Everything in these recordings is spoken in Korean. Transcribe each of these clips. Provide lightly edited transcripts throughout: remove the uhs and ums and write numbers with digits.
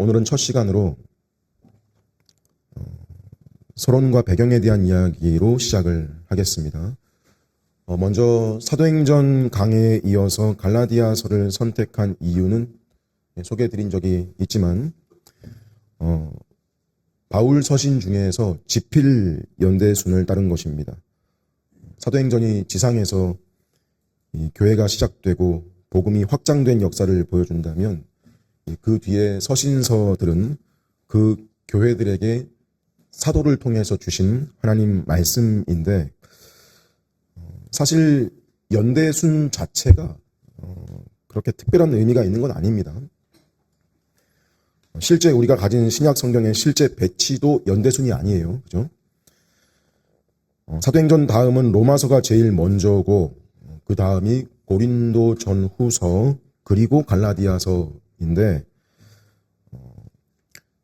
오늘은 첫 시간으로 서론과 배경에 대한 이야기로 시작을 하겠습니다. 먼저 사도행전 강해에 이어서 갈라디아서를 선택한 이유는 소개해드린 적이 있지만 바울 서신 중에서 지필 연대순을 따른 것입니다. 사도행전이 지상에서 이 교회가 시작되고 복음이 확장된 역사를 보여준다면 그 뒤에 서신서들은 그 교회들에게 사도를 통해서 주신 하나님 말씀인데, 사실 연대순 자체가 그렇게 특별한 의미가 있는 건 아닙니다. 실제 우리가 가진 신약 성경의 실제 배치도 연대순이 아니에요. 그죠? 사도행전 다음은 로마서가 제일 먼저고, 그 다음이 고린도 전후서, 그리고 갈라디아서인데,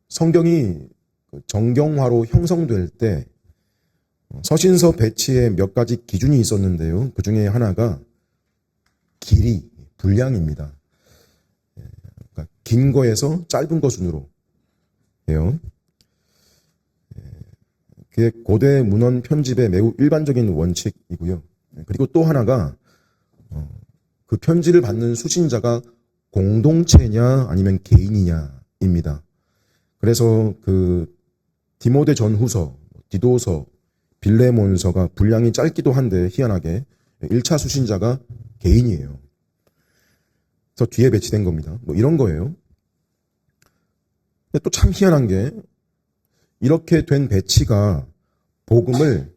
성경이 정경화로 형성될 때 서신서 배치에 몇 가지 기준이 있었는데요. 그 중에 하나가 길이, 분량입니다. 그러니까 긴 거에서 짧은 거 순으로 해요. 그게 고대 문헌 편집의 매우 일반적인 원칙이고요. 그리고 또 하나가 그 편지를 받는 수신자가 공동체냐 아니면 개인이냐입니다. 그래서 그 디모데 전후서, 디도서, 빌레몬서가 분량이 짧기도 한데 희한하게 1차 수신자가 개인이에요. 그래서 뒤에 배치된 겁니다. 뭐 이런 거예요. 근데 또 참 희한한 게 이렇게 된 배치가 복음을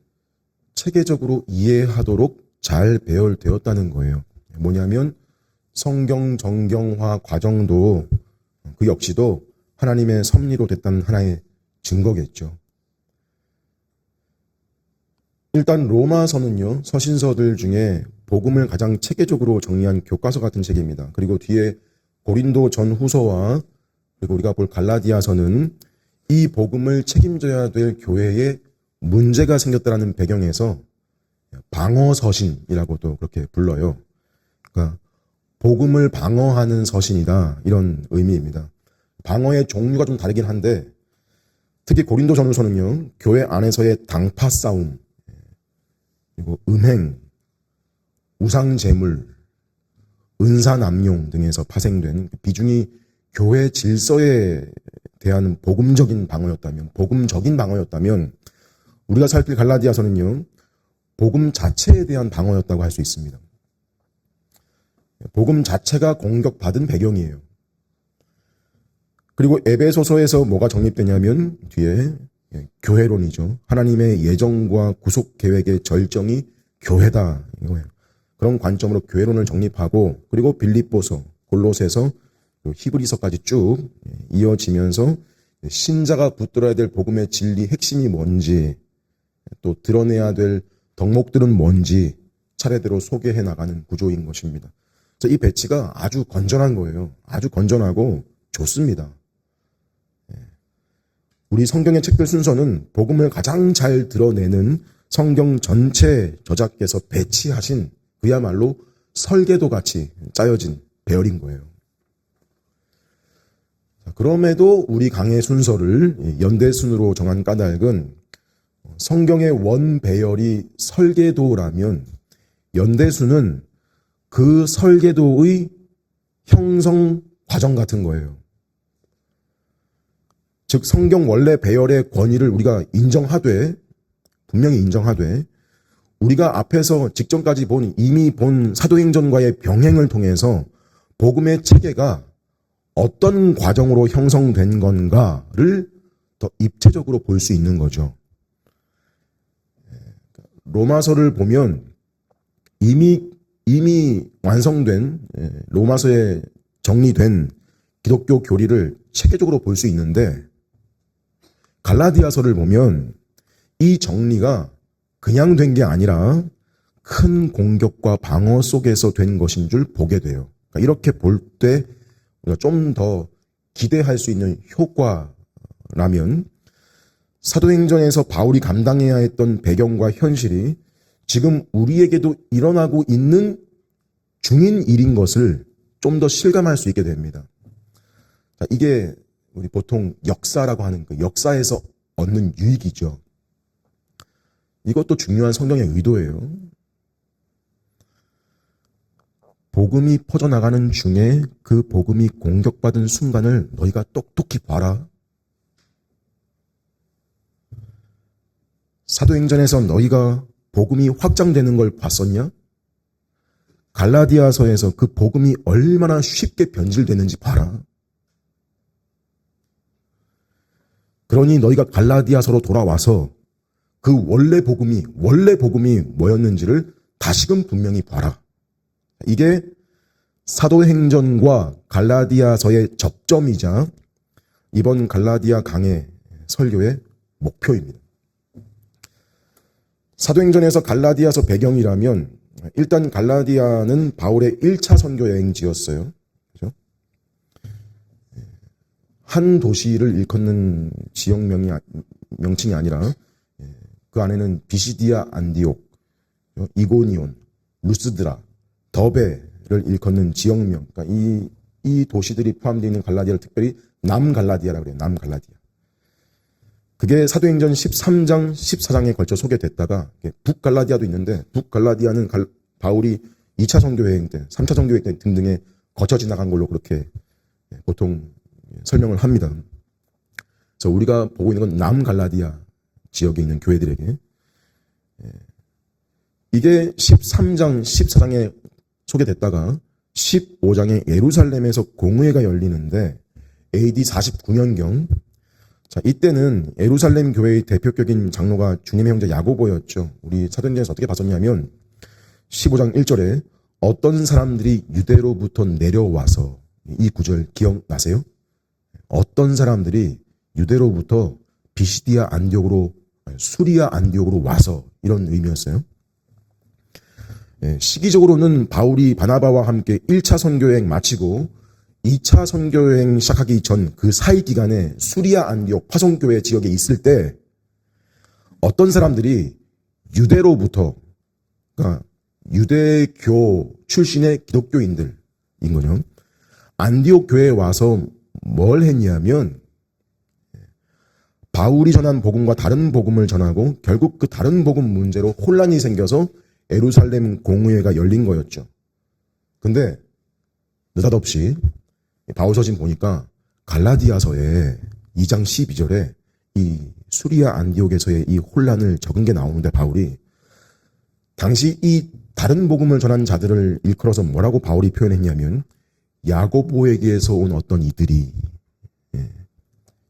체계적으로 이해하도록 잘 배열되었다는 거예요. 뭐냐면 성경 정경화 과정도 그 역시도 하나님의 섭리로 됐다는 하나의 증거겠죠. 일단 로마서는요, 서신서들 중에 복음을 가장 체계적으로 정리한 교과서 같은 책입니다. 그리고 뒤에 고린도 전후서와 그리고 우리가 볼 갈라디아서는 이 복음을 책임져야 될 교회에 문제가 생겼다는 배경에서 방어서신이라고도 그렇게 불러요. 그러니까 복음을 방어하는 서신이다, 이런 의미입니다. 방어의 종류가 좀 다르긴 한데, 특히 고린도 전후서는요, 교회 안에서의 당파 싸움, 그리고 음행, 우상제물, 은사남용 등에서 파생된 비중이 교회 질서에 대한 복음적인 방어였다면, 우리가 살필 갈라디아서는요, 복음 자체에 대한 방어였다고 할 수 있습니다. 복음 자체가 공격받은 배경이에요. 그리고 에베소서에서 뭐가 정립되냐면 뒤에 교회론이죠. 하나님의 예정과 구속 계획의 절정이 교회다, 이거예요. 그런 관점으로 교회론을 정립하고, 그리고 빌립보서, 골로새서, 히브리서까지 쭉 이어지면서 신자가 붙들어야 될 복음의 진리 핵심이 뭔지, 또 드러내야 될 덕목들은 뭔지 차례대로 소개해 나가는 구조인 것입니다. 그래서 이 배치가 아주 건전한 거예요. 아주 건전하고 좋습니다. 우리 성경의 책들 순서는 복음을 가장 잘 드러내는 성경 전체 저자께서 배치하신 그야말로 설계도 같이 짜여진 배열인 거예요. 그럼에도 우리 강의 순서를 연대순으로 정한 까닭은 성경의 원 배열이 설계도라면 연대순은 그 설계도의 형성 과정 같은 거예요. 즉 성경 원래 배열의 권위를 우리가 분명히 인정하되 우리가 앞에서 직전까지 이미 본 사도행전과의 병행을 통해서 복음의 체계가 어떤 과정으로 형성된 건가를 더 입체적으로 볼 수 있는 거죠. 로마서를 보면 이미 완성된 로마서에 정리된 기독교 교리를 체계적으로 볼 수 있는데, 갈라디아서를 보면 이 정리가 그냥 된 게 아니라 큰 공격과 방어 속에서 된 것인 줄 보게 돼요. 그러니까 이렇게 볼 때 우리가 좀 더 기대할 수 있는 효과라면, 사도행전에서 바울이 감당해야 했던 배경과 현실이 지금 우리에게도 일어나고 있는 중인 일인 것을 좀 더 실감할 수 있게 됩니다. 이게 우리 보통 역사라고 하는 그 역사에서 얻는 유익이죠. 이것도 중요한 성경의 의도예요. 복음이 퍼져나가는 중에 그 복음이 공격받은 순간을 너희가 똑똑히 봐라. 사도행전에서 너희가 복음이 확장되는 걸 봤었냐? 갈라디아서에서 그 복음이 얼마나 쉽게 변질되는지 봐라. 그러니 너희가 갈라디아서로 돌아와서 그 원래 복음이 뭐였는지를 다시금 분명히 봐라. 이게 사도행전과 갈라디아서의 접점이자 이번 갈라디아 강해 설교의 목표입니다. 사도행전에서 갈라디아서 배경이라면 일단 갈라디아는 바울의 1차 선교 여행지였어요. 그죠? 한 도시를 일컫는 지역명이 명칭이 아니라 그 안에는 비시디아 안디옥, 이고니온, 루스드라, 더베를 일컫는 지역명. 그러니까 이 도시들이 포함되어 있는 갈라디아를 특별히 남갈라디아라고 그래요. 남갈라디아. 그게 사도행전 13장, 14장에 걸쳐 소개됐다가 북갈라디아도 있는데 북갈라디아는 바울이 2차 선교여행 때, 3차 선교여행 때 등등에 거쳐 지나간 걸로 그렇게 보통 설명을 합니다. 그래서 우리가 보고 있는 건 남갈라디아 지역에 있는 교회들에게 이게 13장, 14장에 소개됐다가 15장에 예루살렘에서 공회가 열리는데 AD 49년경 자, 이때는 예루살렘 교회의 대표격인 장로가 주님의 형제 야고보였죠. 우리 사도행전에서 어떻게 봤었냐면 15장 1절에 어떤 사람들이 유대로부터 내려와서 이 구절 기억나세요? 어떤 사람들이 유대로부터 비시디아 안디옥으로 수리아 안디옥으로 와서 이런 의미였어요. 시기적으로는 바울이 바나바와 함께 1차 선교여행 마치고 2차 선교여행 시작하기 전 그 사이 기간에 수리아 안디옥 파송교회 지역에 있을 때 어떤 사람들이 유대로부터 그러니까 유대교 출신의 기독교인들인 거죠. 안디옥 교회에 와서 뭘 했냐면 바울이 전한 복음과 다른 복음을 전하고 결국 그 다른 복음 문제로 혼란이 생겨서 예루살렘 공회가 열린 거였죠. 근데 느닷없이 바울서신 보니까 갈라디아서에 2장 12절에 이 수리아 안디옥에서의 이 혼란을 적은 게 나오는데 바울이 당시 이 다른 복음을 전한 자들을 일컬어서 뭐라고 바울이 표현했냐면 야고보에게서 온 어떤 이들이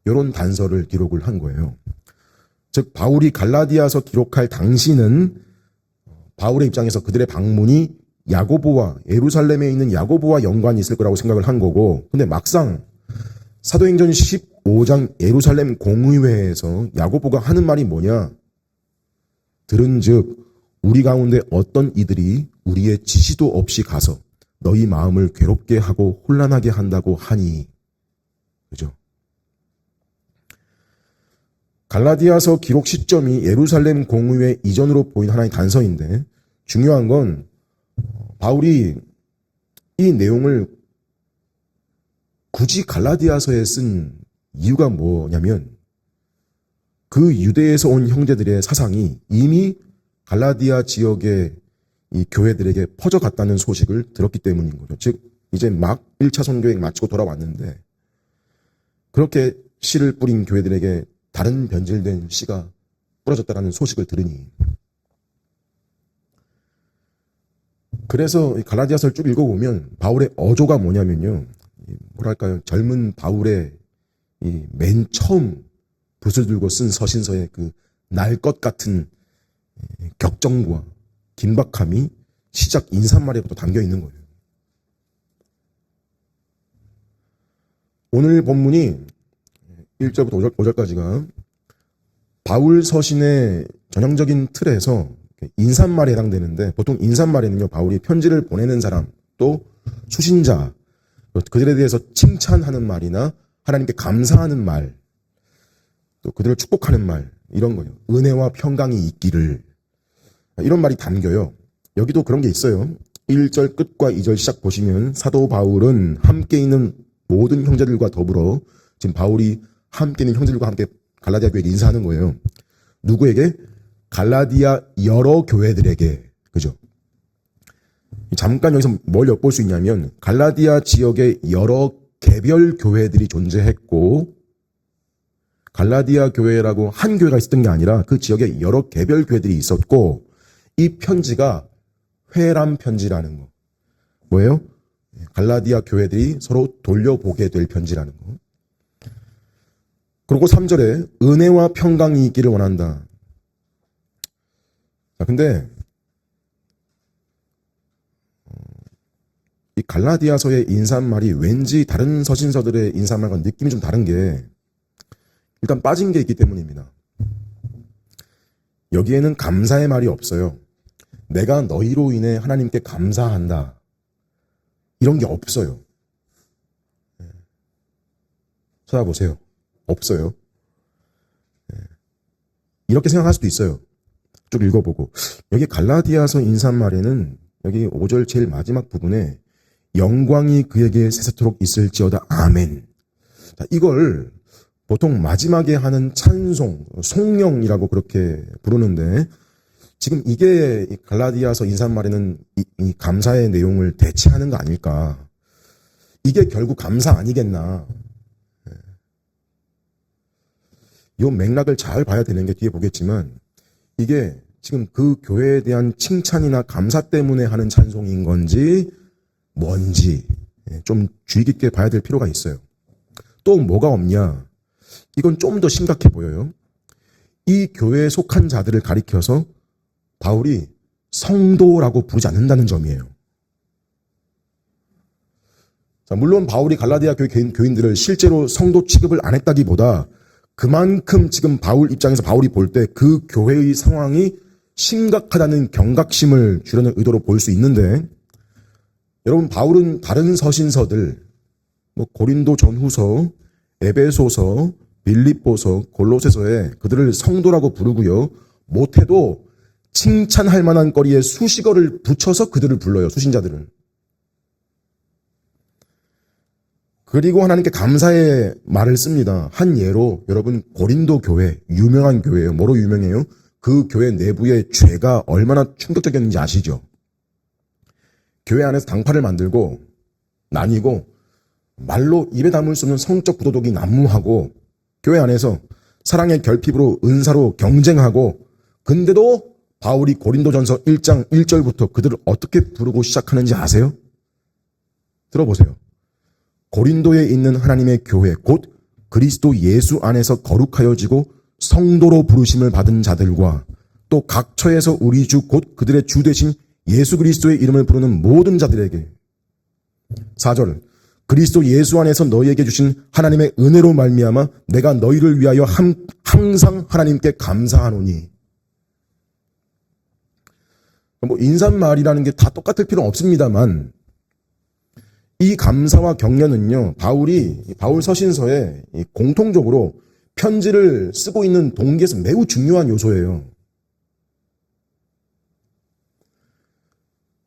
이런 단서를 기록을 한 거예요. 즉 바울이 갈라디아서 기록할 당시는 바울의 입장에서 그들의 방문이 야고보와 예루살렘에 있는 야고보와 연관이 있을 거라고 생각을 한 거고 근데 막상 사도행전 15장 예루살렘 공의회에서 야고보가 하는 말이 뭐냐 들은즉 우리 가운데 어떤 이들이 우리의 지시도 없이 가서 너희 마음을 괴롭게 하고 혼란하게 한다고 하니 그죠? 갈라디아서 기록 시점이 예루살렘 공의회 이전으로 보이는 하나의 단서인데 중요한 건 바울이 이 내용을 굳이 갈라디아서에 쓴 이유가 뭐냐면 그 유대에서 온 형제들의 사상이 이미 갈라디아 지역의 이 교회들에게 퍼져갔다는 소식을 들었기 때문인 거죠. 즉 이제 막 1차 선교행 마치고 돌아왔는데 그렇게 씨를 뿌린 교회들에게 다른 변질된 씨가 뿌려졌다는 소식을 들으니 그래서 갈라디아서를 쭉 읽어보면 바울의 어조가 뭐냐면요. 뭐랄까요. 젊은 바울의 이 맨 처음 붓을 들고 쓴 서신서의 그 날 것 같은 격정과 긴박함이 시작 인사말에도 담겨 있는 거예요. 오늘 본문이 1절부터 5절까지가 바울 서신의 전형적인 틀에서 인사말에 해당되는데 보통 인사말에는요 바울이 편지를 보내는 사람 또 수신자 그들에 대해서 칭찬하는 말이나 하나님께 감사하는 말 또 그들을 축복하는 말 이런 거예요. 은혜와 평강이 있기를 이런 말이 담겨요. 여기도 그런 게 있어요. 1절 끝과 2절 시작 보시면 사도 바울은 함께 있는 모든 형제들과 더불어 지금 바울이 함께 있는 형제들과 함께 갈라디아 교회에 인사하는 거예요. 누구에게? 갈라디아 여러 교회들에게. 그죠? 잠깐 여기서 뭘 엿볼 수 있냐면 갈라디아 지역에 여러 개별 교회들이 존재했고 갈라디아 교회라고 한 교회가 있었던 게 아니라 그 지역에 여러 개별 교회들이 있었고 이 편지가 회람 편지라는 거. 뭐예요? 갈라디아 교회들이 서로 돌려보게 될 편지라는 거. 그리고 3절에 은혜와 평강이 있기를 원한다. 자, 근데 이 갈라디아서의 인사말이 왠지 다른 서신서들의 인사말과 느낌이 좀 다른 게 일단 빠진 게 있기 때문입니다. 여기에는 감사의 말이 없어요. 내가 너희로 인해 하나님께 감사한다. 이런 게 없어요. 찾아보세요. 없어요. 이렇게 생각할 수도 있어요. 쭉 읽어보고. 여기 갈라디아서 인사말에는 여기 5절 제일 마지막 부분에 영광이 그에게 세세토록 있을지어다. 아멘. 자, 이걸 보통 마지막에 하는 찬송, 송영이라고 그렇게 부르는데 지금 이게 갈라디아서 인사말에는 이 감사의 내용을 대체하는 거 아닐까. 이게 결국 감사 아니겠나. 이 맥락을 잘 봐야 되는 게 뒤에 보겠지만 이게 지금 그 교회에 대한 칭찬이나 감사 때문에 하는 찬송인 건지 뭔지 좀 주의 깊게 봐야 될 필요가 있어요. 또 뭐가 없냐? 이건 좀 더 심각해 보여요. 이 교회에 속한 자들을 가리켜서 바울이 성도라고 부르지 않는다는 점이에요. 자, 물론 바울이 갈라디아 교회 교인들을 실제로 성도 취급을 안 했다기보다 그만큼 지금 바울 입장에서 바울이 볼 때 그 교회의 상황이 심각하다는 경각심을 주려는 의도로 볼 수 있는데 여러분 바울은 다른 서신서들 고린도 전후서, 에베소서, 빌립보서, 골로새서에 그들을 성도라고 부르고요. 못해도 칭찬할 만한 거리에 수식어를 붙여서 그들을 불러요. 수신자들을. 그리고 하나님께 감사의 말을 씁니다. 한 예로 여러분 고린도 교회, 유명한 교회예요. 뭐로 유명해요? 그 교회 내부의 죄가 얼마나 충격적이었는지 아시죠? 교회 안에서 당파를 만들고 나뉘고 말로 입에 담을 수 없는 성적 부도덕이 난무하고 교회 안에서 사랑의 결핍으로 은사로 경쟁하고 근데도 바울이 고린도전서 1장 1절부터 그들을 어떻게 부르고 시작하는지 아세요? 들어보세요. 고린도에 있는 하나님의 교회 곧 그리스도 예수 안에서 거룩하여지고 성도로 부르심을 받은 자들과 또 각 처에서 우리 주 곧 그들의 주 되신 예수 그리스도의 이름을 부르는 모든 자들에게 4절 그리스도 예수 안에서 너희에게 주신 하나님의 은혜로 말미암아 내가 너희를 위하여 항상 하나님께 감사하노니. 인사말이라는 게 다 똑같을 필요는 없습니다만 이 감사와 격려는요, 바울 서신서에 공통적으로 편지를 쓰고 있는 동기에서 매우 중요한 요소예요.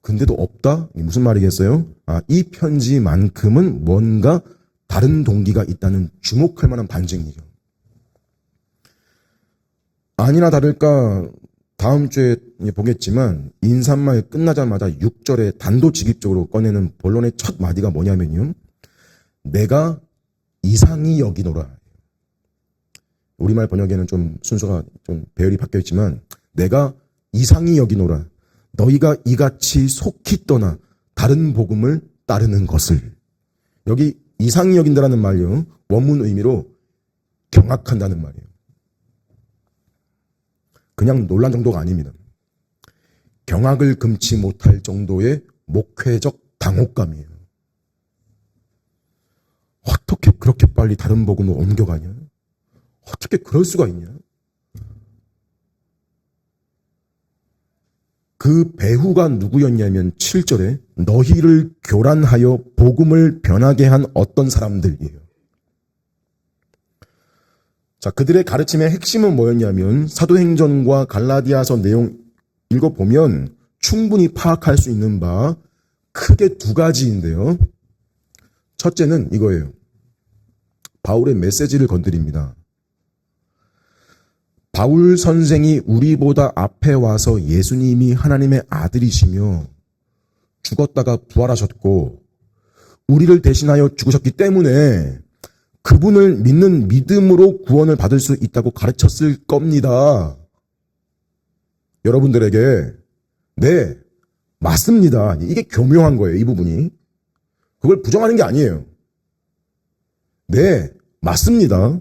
근데도 없다? 무슨 말이겠어요? 이 편지만큼은 뭔가 다른 동기가 있다는 주목할 만한 반증이죠. 아니나 다를까 다음 주에 보겠지만 인사말 끝나자마자 6절에 단도직입적으로 꺼내는 본론의 첫 마디가 뭐냐면요. 내가 이상히 여기노라. 우리말 번역에는 좀 순서가 좀 배열이 바뀌어 있지만 내가 이상히 여기노라. 너희가 이같이 속히 떠나 다른 복음을 따르는 것을. 여기 이상히 여긴다라는 말이요. 원문 의미로 경악한다는 말이에요. 그냥 놀란 정도가 아닙니다. 경악을 금치 못할 정도의 목회적 당혹감이에요. 어떻게 그렇게 빨리 다른 복음으로 옮겨가냐? 어떻게 그럴 수가 있냐? 그 배후가 누구였냐면 7절에 너희를 교란하여 복음을 변하게 한 어떤 사람들이에요. 자, 그들의 가르침의 핵심은 뭐였냐면 사도행전과 갈라디아서 내용 읽어보면 충분히 파악할 수 있는 바 크게 두 가지인데요. 첫째는 이거예요. 바울의 메시지를 건드립니다. 바울 선생이 우리보다 앞에 와서 예수님이 하나님의 아들이시며 죽었다가 부활하셨고 우리를 대신하여 죽으셨기 때문에 그분을 믿는 믿음으로 구원을 받을 수 있다고 가르쳤을 겁니다. 여러분들에게 네, 맞습니다. 이게 교묘한 거예요. 이 부분이. 그걸 부정하는 게 아니에요. 네, 맞습니다.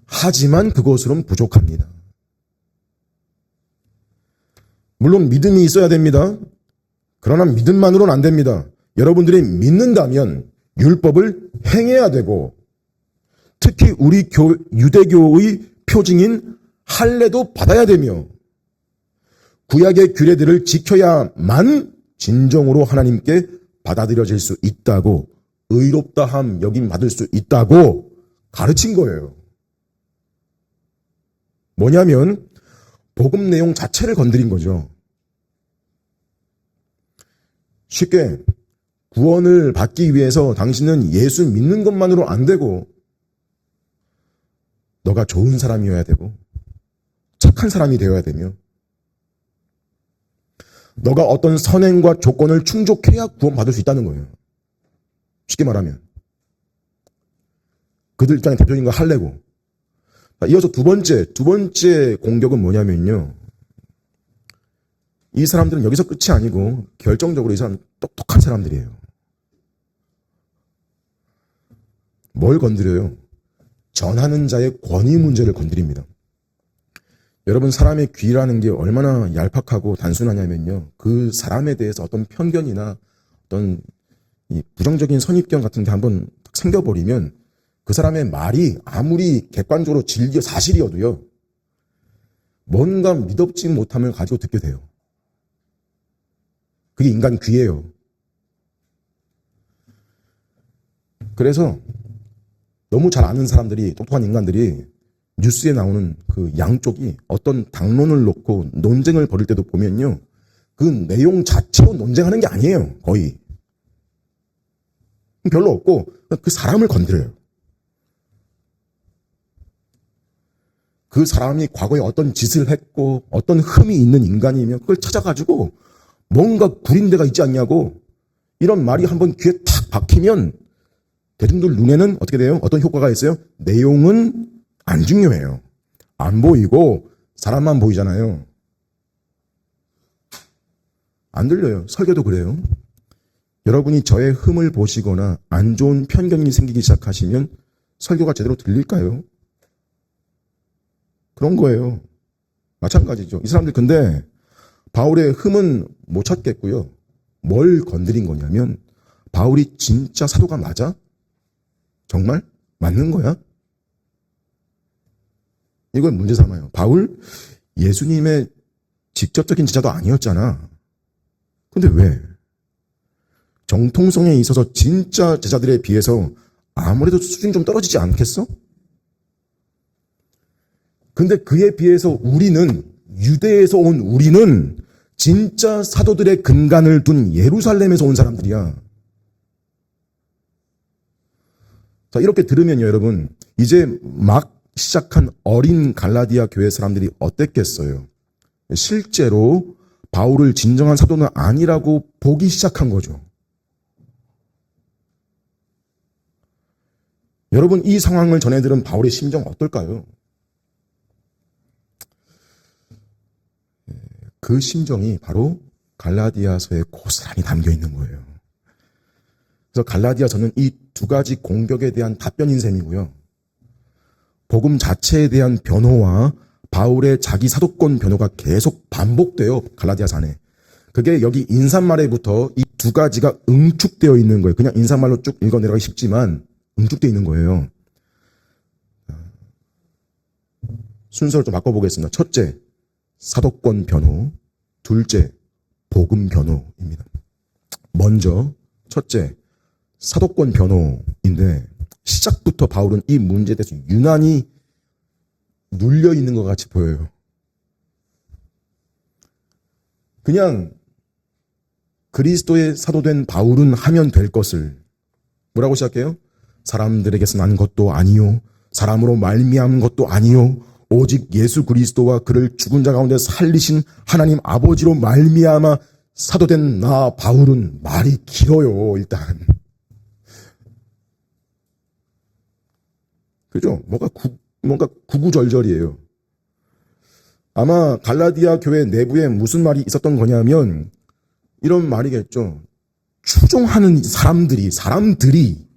하지만 그것으로는 부족합니다. 물론 믿음이 있어야 됩니다. 그러나 믿음만으로는 안 됩니다. 여러분들이 믿는다면 율법을 행해야 되고 특히 우리 유대교의 표징인 할례도 받아야 되며 구약의 규례들을 지켜야만 진정으로 하나님께 받아들여질 수 있다고 의롭다함 여김 받을 수 있다고 가르친 거예요. 뭐냐면 복음 내용 자체를 건드린 거죠. 쉽게 구원을 받기 위해서 당신은 예수 믿는 것만으로 안 되고 너가 좋은 사람이어야 되고 착한 사람이 되어야 되며 너가 어떤 선행과 조건을 충족해야 구원받을 수 있다는 거예요. 쉽게 말하면 그들 입장의 대표적인 거 할례고. 이어서 두 번째 공격은 뭐냐면요. 이 사람들은 여기서 끝이 아니고 결정적으로 이 사람 똑똑한 사람들이에요. 뭘 건드려요? 전하는 자의 권위 문제를 건드립니다. 여러분 사람의 귀라는 게 얼마나 얄팍하고 단순하냐면요. 그 사람에 대해서 어떤 편견이나 어떤 이 부정적인 선입견 같은 게 한번 생겨버리면 그 사람의 말이 아무리 객관적으로 사실이어도요. 뭔가 믿업지 못함을 가지고 듣게 돼요. 그게 인간 귀예요. 그래서 너무 잘 아는 사람들이 똑똑한 인간들이 뉴스에 나오는 그 양쪽이 어떤 당론을 놓고 논쟁을 벌일 때도 보면요. 그 내용 자체로 논쟁하는 게 아니에요. 거의. 별로 없고 그 사람을 건드려요. 그 사람이 과거에 어떤 짓을 했고 어떤 흠이 있는 인간이면 그걸 찾아가지고 뭔가 구린 데가 있지 않냐고 이런 말이 한번 귀에 탁 박히면 대중들 눈에는 어떻게 돼요? 어떤 효과가 있어요? 내용은 안 중요해요. 안 보이고 사람만 보이잖아요. 안 들려요. 설교도 그래요. 여러분이 저의 흠을 보시거나 안 좋은 편견이 생기기 시작하시면 설교가 제대로 들릴까요? 그런 거예요. 마찬가지죠. 이 사람들 근데 바울의 흠은 못 찾겠고요. 뭘 건드린 거냐면 바울이 진짜 사도가 맞아? 정말? 맞는 거야? 이걸 문제 삼아요. 바울 예수님의 직접적인 제자도 아니었잖아. 근데 왜? 정통성에 있어서 진짜 제자들에 비해서 아무래도 수준이 좀 떨어지지 않겠어? 근데 그에 비해서 우리는 유대에서 온 우리는 진짜 사도들의 근간을 둔 예루살렘에서 온 사람들이야. 자, 이렇게 들으면요, 여러분. 이제 막 시작한 어린 갈라디아 교회 사람들이 어땠겠어요? 실제로 바울을 진정한 사도는 아니라고 보기 시작한 거죠. 여러분, 이 상황을 전해들은 바울의 심정 어떨까요? 그 심정이 바로 갈라디아서에 고스란히 담겨 있는 거예요. 그래서 갈라디아서는 이 두 가지 공격에 대한 답변인 셈이고요. 복음 자체에 대한 변호와 바울의 자기 사도권 변호가 계속 반복돼요. 갈라디아서 안에. 그게 여기 인사말에부터 이 두 가지가 응축되어 있는 거예요. 그냥 인사말로 쭉 읽어 내려가기 쉽지만 응축되어 있는 거예요. 순서를 좀 바꿔보겠습니다. 첫째, 사도권 변호. 둘째, 복음 변호입니다. 먼저 첫째, 사도권 변호인데 시작부터 바울은 이 문제에 대해서 유난히 눌려 있는 것 같이 보여요. 그냥 그리스도의 사도된 바울은 하면 될 것을 뭐라고 시작해요? 사람들에게서 난 것도 아니요 사람으로 말미암은 것도 아니요 오직 예수 그리스도와 그를 죽은 자 가운데 살리신 하나님 아버지로 말미암아 사도된 나 바울은 말이 길어요. 일단 그죠? 뭔가 구구절절이에요. 아마 갈라디아 교회 내부에 무슨 말이 있었던 거냐면 이런 말이겠죠. 추종하는 사람들이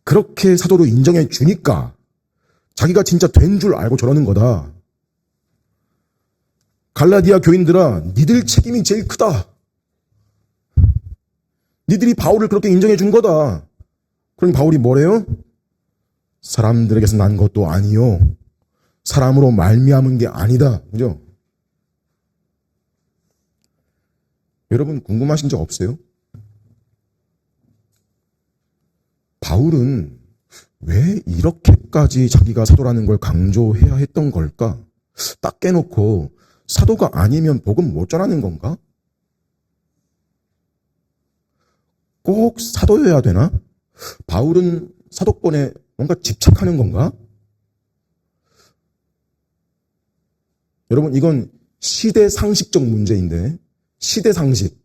그렇게 사도로 인정해 주니까 자기가 진짜 된 줄 알고 저러는 거다. 갈라디아 교인들아, 니들 책임이 제일 크다. 니들이 바울을 그렇게 인정해 준 거다. 그럼 바울이 뭐래요? 사람들에게서 난 것도 아니요 사람으로 말미암은 게 아니다. 그죠? 여러분 궁금하신 적 없어요? 바울은 왜 이렇게까지 자기가 사도라는 걸 강조해야 했던 걸까? 딱 깨놓고 사도가 아니면 복음 못 전하는 건가? 꼭 사도여야 되나? 바울은 사도권에 뭔가 집착하는 건가? 여러분 이건 시대상식적 문제인데 시대상식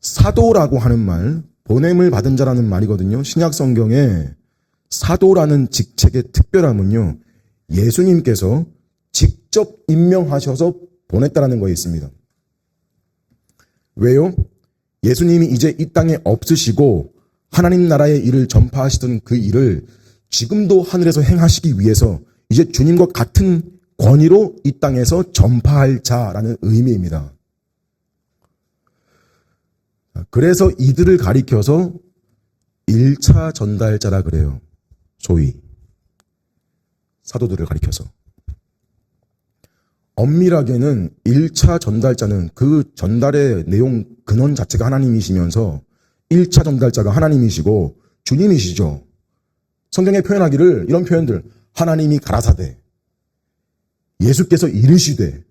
사도라고 하는 말 보냄을 받은 자라는 말이거든요. 신약 성경에 사도라는 직책의 특별함은요. 예수님께서 직접 임명하셔서 보냈다라는 거에 있습니다. 왜요? 예수님이 이제 이 땅에 없으시고 하나님 나라의 일을 전파하시던 그 일을 지금도 하늘에서 행하시기 위해서 이제 주님과 같은 권위로 이 땅에서 전파할 자라는 의미입니다. 그래서 이들을 가리켜서 1차 전달자라 그래요. 소위 사도들을 가리켜서. 엄밀하게는 1차 전달자는 그 전달의 내용 근원 자체가 하나님이시면서 1차 전달자가 하나님이시고 주님이시죠. 성경에 표현하기를 이런 표현들 하나님이 가라사대 예수께서 이르시되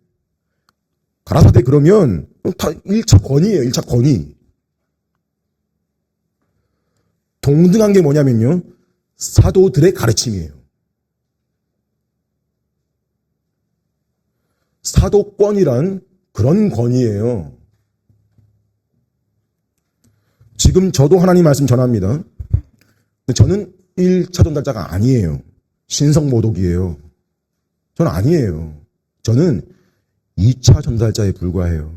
가라사대 그러면 다 1차 권위예요. 1차 권위. 동등한 게 뭐냐면요. 사도들의 가르침이에요. 사도권이란 그런 권위예요. 지금 저도 하나님 말씀 전합니다. 저는 1차 전달자가 아니에요. 신성모독이에요. 저는 아니에요. 저는 2차 전달자에 불과해요.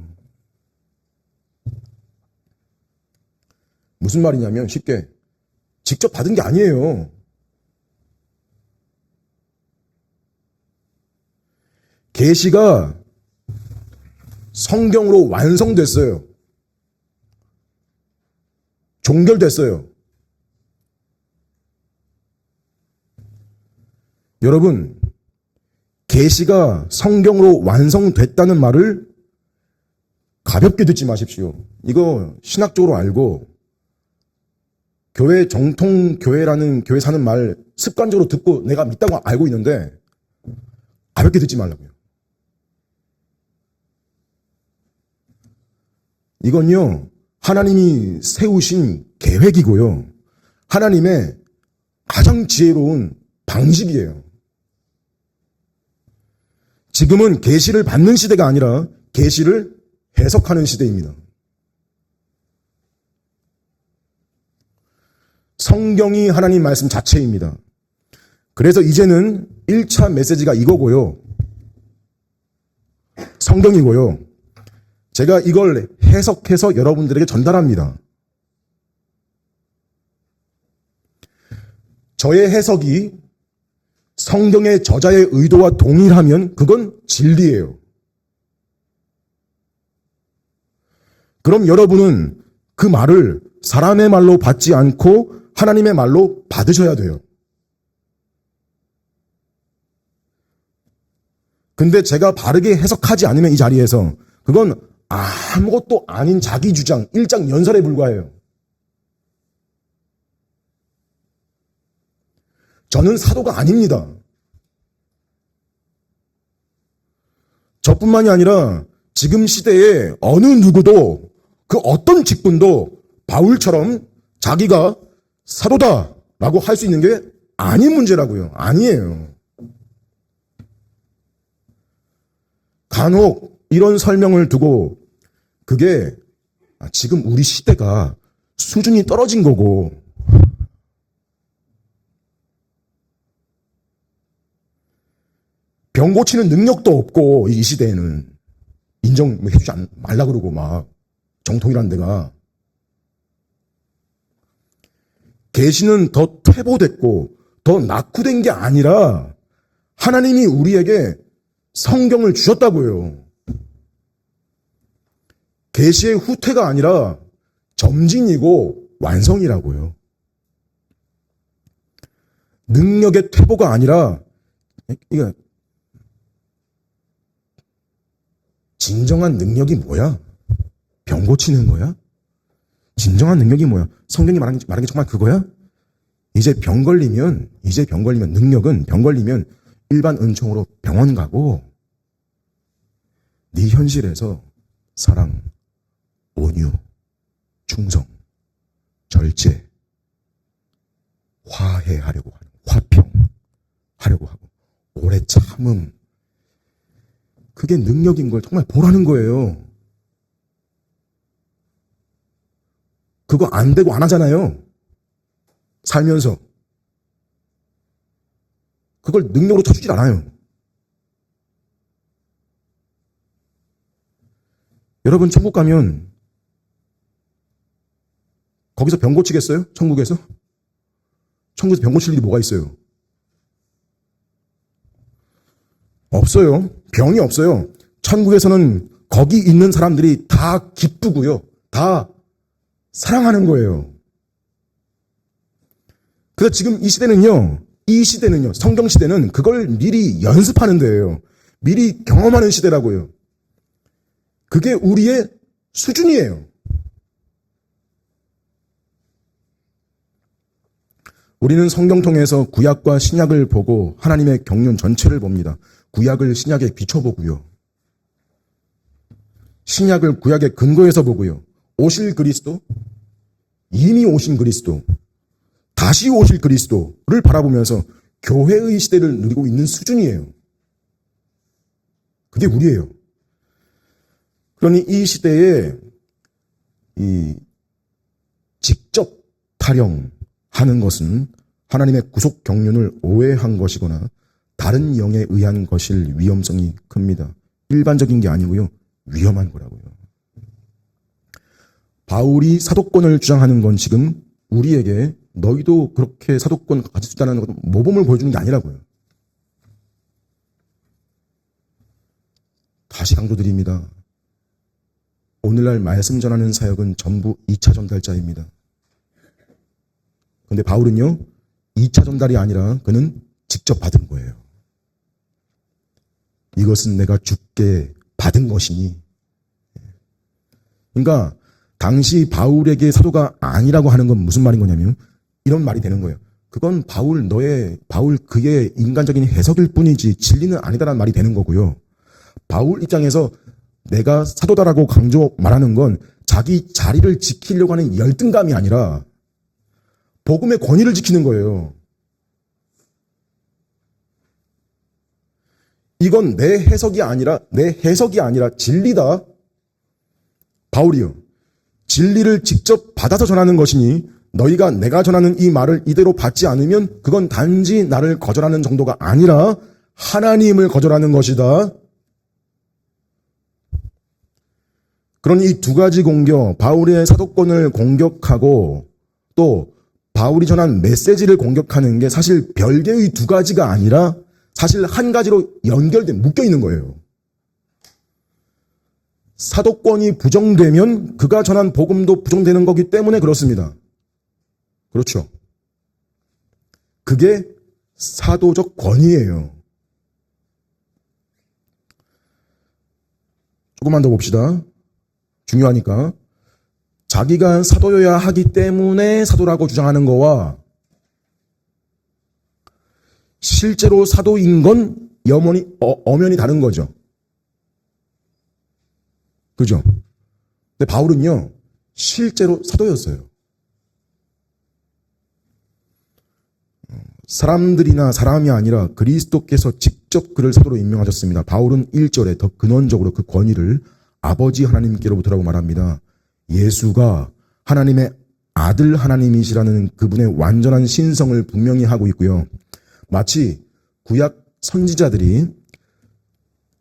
무슨 말이냐면 쉽게 직접 받은 게 아니에요. 계시가 성경으로 완성됐어요. 종결됐어요. 여러분, 계시가 성경으로 완성됐다는 말을 가볍게 듣지 마십시오. 이거 신학적으로 알고 교회 정통 교회라는 교회 사는 말 습관적으로 듣고 내가 믿다고 알고 있는데 가볍게 듣지 말라고요. 이건요, 하나님이 세우신 계획이고요. 하나님의 가장 지혜로운 방식이에요. 지금은 계시를 받는 시대가 아니라 계시를 해석하는 시대입니다. 성경이 하나님 말씀 자체입니다. 그래서 이제는 1차 메시지가 이거고요. 성경이고요. 제가 이걸 해석해서 여러분들에게 전달합니다. 저의 해석이 성경의 저자의 의도와 동일하면 그건 진리예요. 그럼 여러분은 그 말을 사람의 말로 받지 않고 하나님의 말로 받으셔야 돼요. 근데 제가 바르게 해석하지 않으면 이 자리에서 그건 아무것도 아닌 자기 주장, 일장 연설에 불과해요. 저는 사도가 아닙니다. 저뿐만이 아니라 지금 시대에 어느 누구도 그 어떤 직분도 바울처럼 자기가 사도다라고 할 수 있는 게 아닌 문제라고요. 아니에요. 간혹 이런 설명을 두고 그게 지금 우리 시대가 수준이 떨어진 거고 병 고치는 능력도 없고 이 시대에는 인정해주지 말라 그러고 막 정통이라는 데가 계시는 더 퇴보됐고 더 낙후된 게 아니라 하나님이 우리에게 성경을 주셨다고요. 계시의 후퇴가 아니라 점진이고 완성이라고요. 능력의 퇴보가 아니라 이거 진정한 능력이 뭐야? 병 고치는 거야? 진정한 능력이 뭐야? 성경이 말하는 게 정말 그거야? 이제 병 걸리면 능력은 병 걸리면 일반 은총으로 병원 가고 네 현실에서 사랑, 온유, 충성, 절제, 화해하려고 하는 화평하려고 하고 오래 참음 그게 능력인 걸 정말 보라는 거예요. 그거 안 되고 안 하잖아요. 살면서. 그걸 능력으로 쳐주질 않아요. 여러분 천국 가면 거기서 병 고치겠어요? 천국에서? 천국에서 병 고칠 일이 뭐가 있어요? 없어요. 병이 없어요. 천국에서는 거기 있는 사람들이 다 기쁘고요. 다 사랑하는 거예요. 그래서 지금 이 시대는요, 성경 시대는 그걸 미리 연습하는 데예요. 미리 경험하는 시대라고요. 그게 우리의 수준이에요. 우리는 성경 통해서 구약과 신약을 보고 하나님의 경륜 전체를 봅니다. 구약을 신약에 비춰보고요. 신약을 구약의 근거에서 보고요. 오실 그리스도, 이미 오신 그리스도, 다시 오실 그리스도를 바라보면서 교회의 시대를 누리고 있는 수준이에요. 그게 우리예요. 그러니 이 시대에 이 직접 타령하는 것은 하나님의 구속 경륜을 오해한 것이거나 다른 영에 의한 것일 위험성이 큽니다. 일반적인 게 아니고요. 위험한 거라고요. 바울이 사도권을 주장하는 건 지금 우리에게 너희도 그렇게 사도권 가질 수 있다는 모범을 보여주는 게 아니라고요. 다시 강조드립니다. 오늘날 말씀 전하는 사역은 전부 2차 전달자입니다. 그런데 바울은요, 2차 전달이 아니라 그는 직접 받은 거예요. 이것은 내가 주께 받은 것이니. 그러니까 당시 바울에게 사도가 아니라고 하는 건 무슨 말인 거냐면 이런 말이 되는 거예요. 그건 바울 그의 인간적인 해석일 뿐이지 진리는 아니다라는 말이 되는 거고요. 바울 입장에서 내가 사도다라고 강조 말하는 건 자기 자리를 지키려고 하는 열등감이 아니라 복음의 권위를 지키는 거예요. 이건 내 해석이 아니라 진리다. 바울이요. 진리를 직접 받아서 전하는 것이니 너희가 내가 전하는 이 말을 이대로 받지 않으면 그건 단지 나를 거절하는 정도가 아니라 하나님을 거절하는 것이다. 그러니 이 두 가지 공격, 바울의 사도권을 공격하고 또 바울이 전한 메시지를 공격하는 게 사실 별개의 두 가지가 아니라 사실 한 가지로 묶여 있는 거예요. 사도권이 부정되면 그가 전한 복음도 부정되는 거기 때문에 그렇습니다. 그렇죠. 그게 사도적 권위예요. 조금만 더 봅시다. 중요하니까. 자기가 사도여야 하기 때문에 사도라고 주장하는 거와 실제로 사도인 건 엄연히 다른 거죠. 그죠? 근데 바울은요, 실제로 사도였어요. 사람들이나 사람이 아니라 그리스도께서 직접 그를 사도로 임명하셨습니다. 바울은 1절에 더 근원적으로 그 권위를 아버지 하나님께로부터라고 말합니다. 예수가 하나님의 아들 하나님이시라는 그분의 완전한 신성을 분명히 하고 있고요. 마치 구약 선지자들이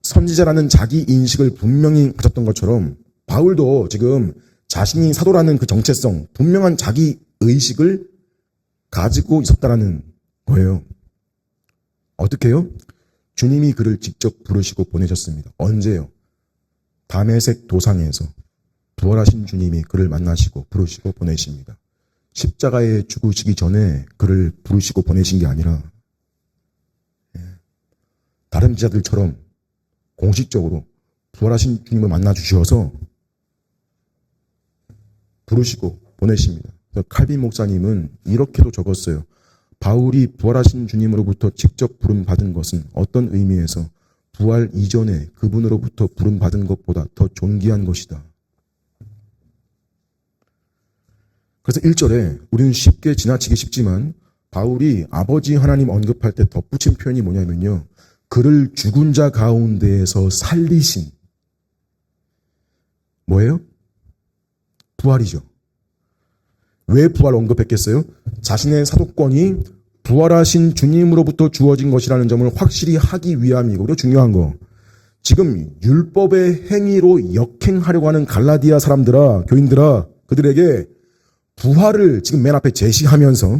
선지자라는 자기 인식을 분명히 가졌던 것처럼 바울도 지금 자신이 사도라는 그 정체성, 분명한 자기 의식을 가지고 있었다라는 거예요. 어떻게 해요? 주님이 그를 직접 부르시고 보내셨습니다. 언제요? 다메섹 도상에서 부활하신 주님이 그를 만나시고 부르시고 보내십니다. 십자가에 죽으시기 전에 그를 부르시고 보내신 게 아니라 다른 지자들처럼 공식적으로 부활하신 주님을 만나 주셔서 부르시고 보내십니다. 칼빈 목사님은 이렇게도 적었어요. 바울이 부활하신 주님으로부터 직접 부름받은 것은 어떤 의미에서 부활 이전에 그분으로부터 부름받은 것보다 더 존귀한 것이다. 그래서 1절에 우리는 쉽게 지나치기 쉽지만 바울이 아버지 하나님 언급할 때 덧붙인 표현이 뭐냐면요. 그를 죽은 자 가운데에서 살리신 뭐예요? 부활이죠. 왜 부활 언급했겠어요? 자신의 사도권이 부활하신 주님으로부터 주어진 것이라는 점을 확실히 하기 위함이고, 그리고 중요한 거, 지금 율법의 행위로 역행하려고 하는 갈라디아 사람들아, 교인들아, 그들에게 부활을 지금 맨 앞에 제시하면서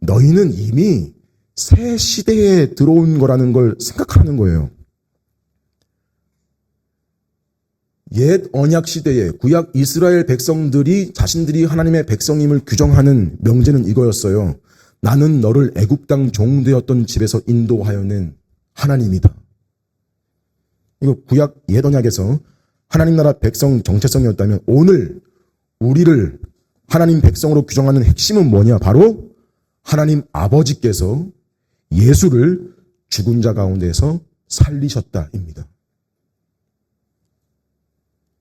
너희는 이미 새 시대에 들어온 거라는 걸 생각하는 거예요. 옛 언약 시대에 구약 이스라엘 백성들이 자신들이 하나님의 백성임을 규정하는 명제는 이거였어요. 나는 너를 애굽 땅 종되었던 집에서 인도하여 낸 하나님이다. 이거 구약 옛 언약에서 하나님 나라 백성 정체성이었다면 오늘 우리를 하나님 백성으로 규정하는 핵심은 뭐냐? 바로 하나님 아버지께서 예수를 죽은 자 가운데서 살리셨다입니다.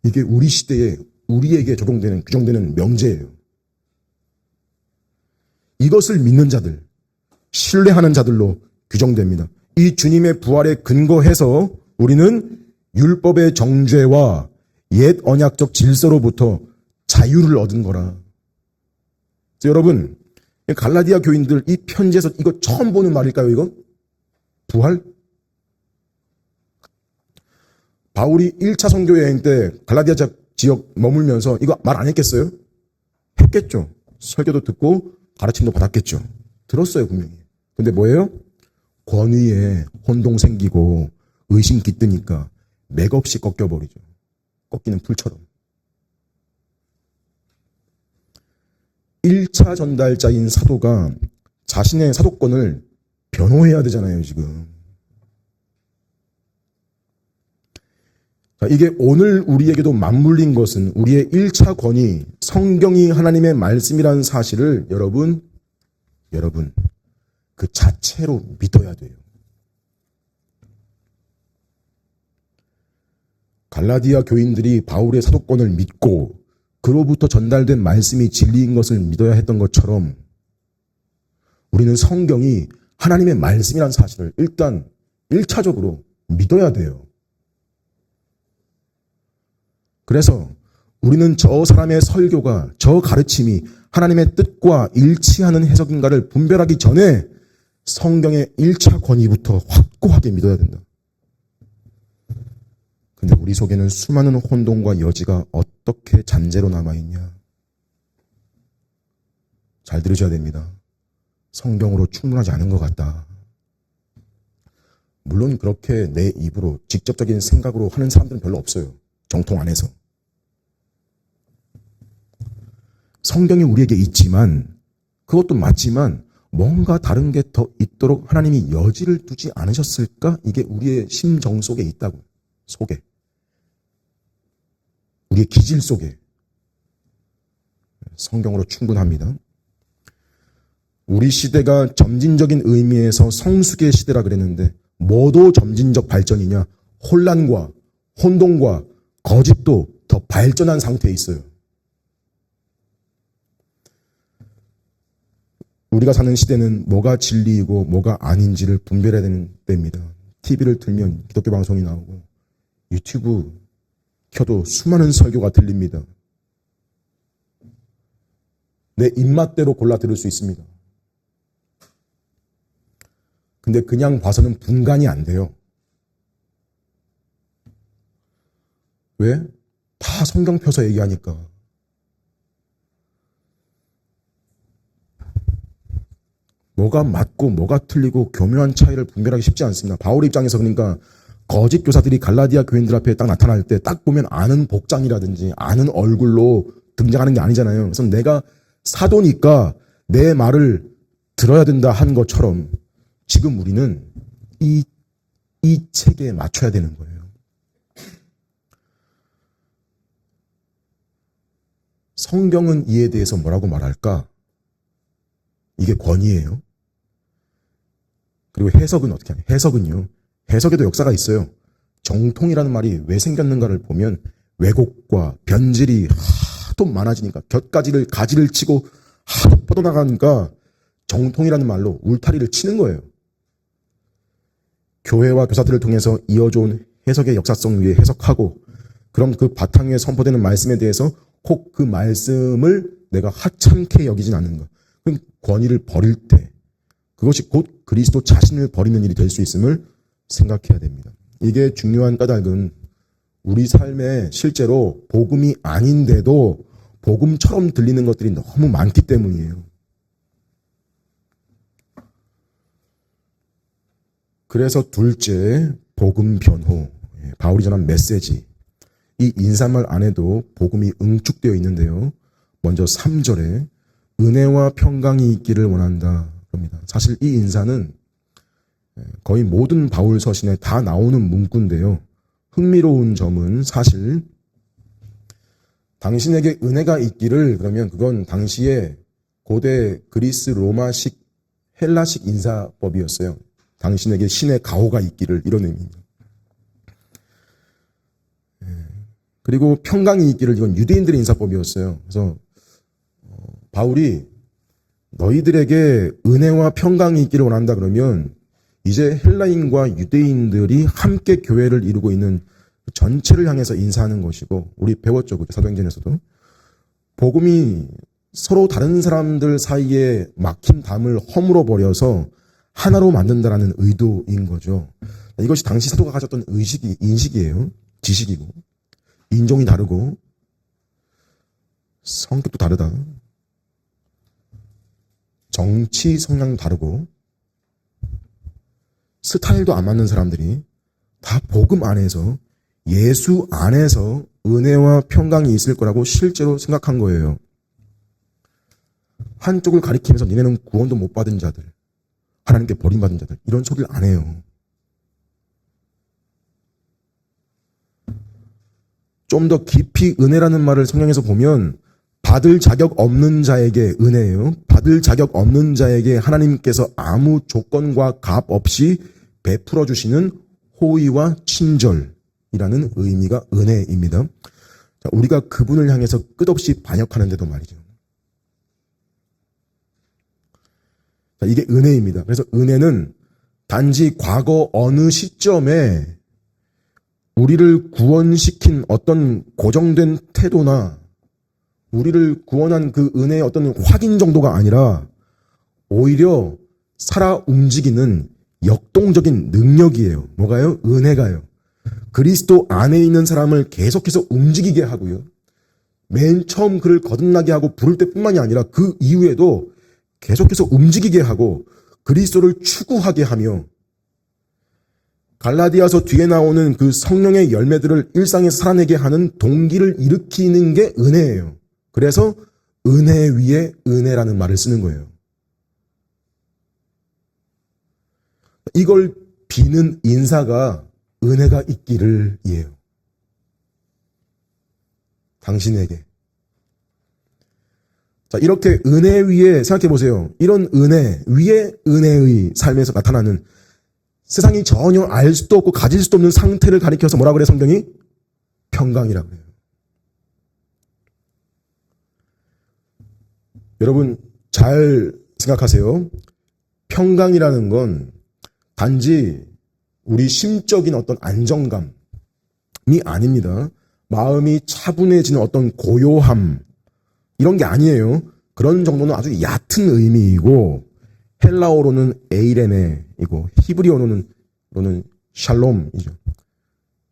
이게 우리 시대에 우리에게 적용되는 규정되는 명제예요. 이것을 믿는 자들, 신뢰하는 자들로 규정됩니다. 이 주님의 부활에 근거해서 우리는 율법의 정죄와 옛 언약적 질서로부터 자유를 얻은 거라. 여러분, 갈라디아 교인들 이 편지에서 이거 처음 보는 말일까요, 이거? 부활? 바울이 1차 선교 여행 때 갈라디아 지역 머물면서 이거 말 안 했겠어요? 했겠죠. 설교도 듣고 가르침도 받았겠죠. 들었어요, 분명히. 근데 뭐예요? 권위에 혼동 생기고 의심 깃드니까 맥없이 꺾여버리죠. 꺾이는 풀처럼. 1차 전달자인 사도가 자신의 사도권을 변호해야 되잖아요, 지금. 이게 오늘 우리에게도 맞물린 것은 우리의 1차 권위, 성경이 하나님의 말씀이라는 사실을 여러분 그 자체로 믿어야 돼요. 갈라디아 교인들이 바울의 사도권을 믿고 그로부터 전달된 말씀이 진리인 것을 믿어야 했던 것처럼 우리는 성경이 하나님의 말씀이라는 사실을 일단 1차적으로 믿어야 돼요. 그래서 우리는 저 사람의 설교가, 저 가르침이 하나님의 뜻과 일치하는 해석인가를 분별하기 전에 성경의 1차 권위부터 확고하게 믿어야 된다. 근데 우리 속에는 수많은 혼동과 여지가 어떻게 잔재로 남아있냐. 잘 들으셔야 됩니다. 성경으로 충분하지 않은 것 같다. 물론 그렇게 내 입으로 직접적인 생각으로 하는 사람들은 별로 없어요. 정통 안에서. 성경이 우리에게 있지만 그것도 맞지만 뭔가 다른 게 더 있도록 하나님이 여지를 두지 않으셨을까? 이게 우리의 심정 속에 있다고. 속에. 우리의 기질 속에. 성경으로 충분합니다. 우리 시대가 점진적인 의미에서 성숙의 시대라 그랬는데 뭐도 점진적 발전이냐? 혼란과 혼동과 거짓도 더 발전한 상태에 있어요. 우리가 사는 시대는 뭐가 진리이고 뭐가 아닌지를 분별해야 되는 때입니다. TV를 틀면 기독교 방송이 나오고 유튜브 켜도 수많은 설교가 들립니다. 내 입맛대로 골라 들을 수 있습니다. 근데 그냥 봐서는 분간이 안 돼요. 왜? 다 성경 펴서 얘기하니까. 뭐가 맞고 뭐가 틀리고 교묘한 차이를 분별하기 쉽지 않습니다. 바울 입장에서 그러니까 거짓 교사들이 갈라디아 교인들 앞에 딱 나타날 때 딱 보면 아는 복장이라든지 아는 얼굴로 등장하는 게 아니잖아요. 그래서 내가 사도니까 내 말을 들어야 된다 한 것처럼 지금 우리는 이 체계에 맞춰야 되는 거예요. 성경은 이에 대해서 뭐라고 말할까? 이게 권위예요. 그리고 해석은 어떻게 하냐? 해석은요. 해석에도 역사가 있어요. 정통이라는 말이 왜 생겼는가를 보면 왜곡과 변질이 하도 많아지니까 가지를 치고 하도 뻗어나가니까 정통이라는 말로 울타리를 치는 거예요. 교회와 교사들을 통해서 이어져온 해석의 역사성 위에 해석하고 그럼 그 바탕 위에 선포되는 말씀에 대해서 혹 그 말씀을 내가 하찮게 여기진 않는가. 그럼 권위를 버릴 때 그것이 곧 그리스도 자신을 버리는 일이 될 수 있음을 생각해야 됩니다. 이게 중요한 까닭은 우리 삶에 실제로 복음이 아닌데도 복음처럼 들리는 것들이 너무 많기 때문이에요. 그래서 둘째, 복음 변호, 바울이 전한 메시지. 이 인사말 안에도 복음이 응축되어 있는데요. 먼저 3절에 은혜와 평강이 있기를 원한다. 그럽니다. 사실 이 인사는 거의 모든 바울 서신에 다 나오는 문구인데요. 흥미로운 점은 사실 당신에게 은혜가 있기를 그러면 그건 당시에 고대 그리스 로마식 헬라식 인사법이었어요. 당신에게 신의 가호가 있기를 이런 의미입니다. 그리고 평강이 있기를 이건 유대인들의 인사법이었어요. 그래서 바울이 너희들에게 은혜와 평강이 있기를 원한다 그러면 이제 헬라인과 유대인들이 함께 교회를 이루고 있는 전체를 향해서 인사하는 것이고 우리 배웠죠. 사도행전에서도. 복음이 서로 다른 사람들 사이에 막힌 담을 허물어 버려서 하나로 만든다라는 의도인 거죠. 이것이 당시 사도가 가졌던 인식이에요. 지식이고. 인종이 다르고 성격도 다르다. 정치 성향도 다르고 스타일도 안 맞는 사람들이 다 복음 안에서 예수 안에서 은혜와 평강이 있을 거라고 실제로 생각한 거예요. 한쪽을 가리키면서 니네는 구원도 못 받은 자들, 하나님께 버림받은 자들 이런 소리를 안 해요. 좀 더 깊이 은혜라는 말을 성경에서 보면 받을 자격 없는 자에게 은혜예요. 받을 자격 없는 자에게 하나님께서 아무 조건과 값 없이 베풀어 주시는 호의와 친절이라는 의미가 은혜입니다. 자, 우리가 그분을 향해서 끝없이 반역하는데도 말이죠. 자, 이게 은혜입니다. 그래서 은혜는 단지 과거 어느 시점에 우리를 구원시킨 어떤 고정된 태도나 우리를 구원한 그 은혜의 어떤 확인 정도가 아니라 오히려 살아 움직이는 역동적인 능력이에요. 뭐가요? 은혜가요. 그리스도 안에 있는 사람을 계속해서 움직이게 하고요. 맨 처음 그를 거듭나게 하고 부를 때뿐만이 아니라 그 이후에도 계속해서 움직이게 하고 그리스도를 추구하게 하며 갈라디아서 뒤에 나오는 그 성령의 열매들을 일상에서 살아내게 하는 동기를 일으키는 게 은혜예요. 그래서 은혜 위에 은혜라는 말을 쓰는 거예요. 이걸 비는 인사가 은혜가 있기를 이에요. 당신에게. 자, 이렇게 은혜 위에 생각해 보세요. 이런 은혜 위에 은혜의 삶에서 나타나는 세상이 전혀 알 수도 없고 가질 수도 없는 상태를 가리켜서 뭐라 그래 성경이? 평강이라고 해요. 여러분 잘 생각하세요. 평강이라는 건 단지 우리 심적인 어떤 안정감이 아닙니다. 마음이 차분해지는 어떤 고요함, 이런 게 아니에요. 그런 정도는 아주 얕은 의미이고, 헬라어로는 에이레네이고, 히브리어로는 샬롬이죠.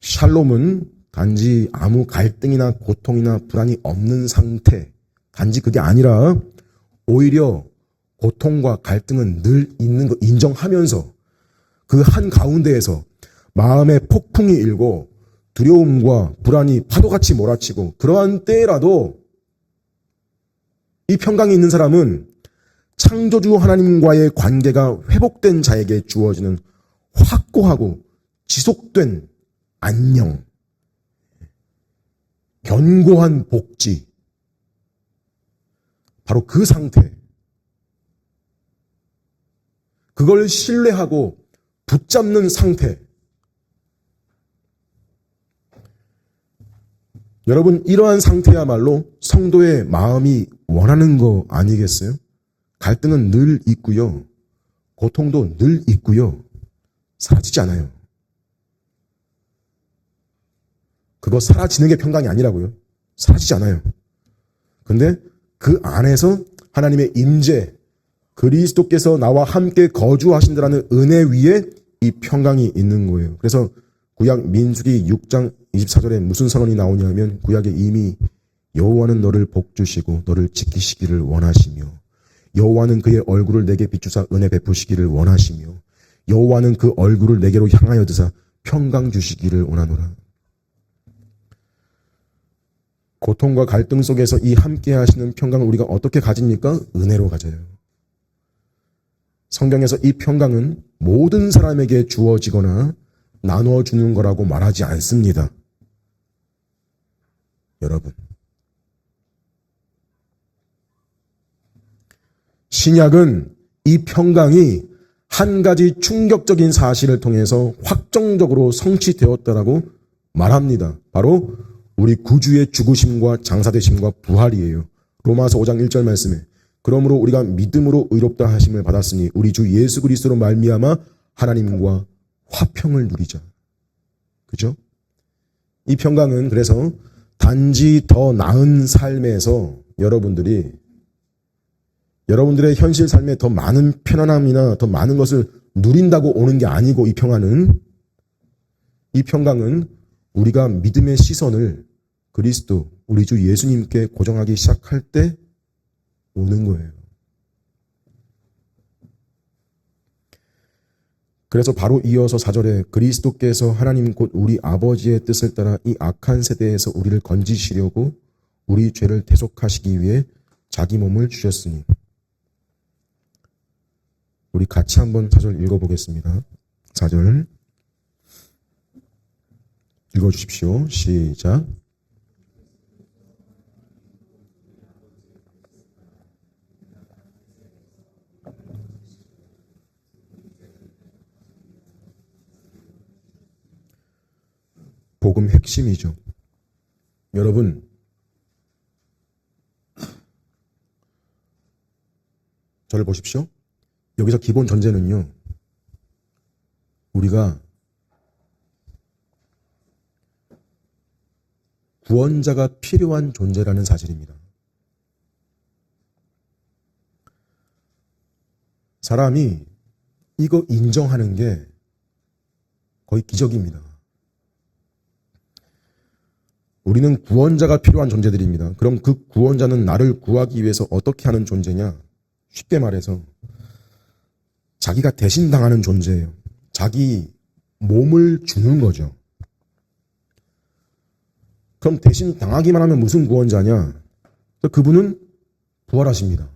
샬롬은 단지 아무 갈등이나 고통이나 불안이 없는 상태, 단지 그게 아니라 오히려 고통과 갈등은 늘 있는 거 인정하면서 그 한가운데에서 마음의 폭풍이 일고 두려움과 불안이 파도같이 몰아치고, 그러한 때라도 이 평강이 있는 사람은 창조주 하나님과의 관계가 회복된 자에게 주어지는 확고하고 지속된 안녕, 견고한 복지, 바로 그 상태, 그걸 신뢰하고 붙잡는 상태. 여러분, 이러한 상태야말로 성도의 마음이 원하는 거 아니겠어요? 갈등은 늘 있고요. 고통도 늘 있고요. 사라지지 않아요. 그거 사라지는 게 평강이 아니라고요. 사라지지 않아요. 근데 그 안에서 하나님의 임재, 그리스도께서 나와 함께 거주하신다는 은혜 위에 이 평강이 있는 거예요. 그래서 구약 민수기 6장 24절에 무슨 선언이 나오냐면, 구약에 이미 여호와는 너를 복주시고 너를 지키시기를 원하시며, 여호와는 그의 얼굴을 내게 비추사 은혜 베푸시기를 원하시며, 여호와는 그 얼굴을 내게로 향하여 드사 평강 주시기를 원하노라. 고통과 갈등 속에서 이 함께 하시는 평강을 우리가 어떻게 가집니까? 은혜로 가져요. 성경에서 이 평강은 모든 사람에게 주어지거나 나눠주는 거라고 말하지 않습니다. 여러분, 신약은 이 평강이 한 가지 충격적인 사실을 통해서 확정적으로 성취되었다라고 말합니다. 바로 우리 구주의 죽으심과 장사되심과 부활이에요. 로마서 5장 1절 말씀에, 그러므로 우리가 믿음으로 의롭다 하심을 받았으니 우리 주 예수 그리스도로 말미암아 하나님과 화평을 누리자. 그죠? 이 평강은 그래서 단지 더 나은 삶에서 여러분들의 현실 삶에 더 많은 편안함이나 더 많은 것을 누린다고 오는 게 아니고, 이 평강은 우리가 믿음의 시선을 그리스도, 우리 주 예수님께 고정하기 시작할 때 오는 거예요. 그래서 바로 이어서 4절에 그리스도께서 하나님 곧 우리 아버지의 뜻을 따라 이 악한 세대에서 우리를 건지시려고 우리 죄를 대속하시기 위해 자기 몸을 주셨으니. 우리 같이 한번 4절 읽어보겠습니다. 4절 읽어주십시오. 시작. 복음 핵심이죠. 여러분, 저를 보십시오. 여기서 기본 전제는요, 우리가 구원자가 필요한 존재라는 사실입니다. 사람이 이거 인정하는 게 거의 기적입니다. 우리는 구원자가 필요한 존재들입니다. 그럼 그 구원자는 나를 구하기 위해서 어떻게 하는 존재냐? 쉽게 말해서 자기가 대신 당하는 존재예요. 자기 몸을 주는 거죠. 그럼 대신 당하기만 하면 무슨 구원자냐? 그분은 부활하십니다.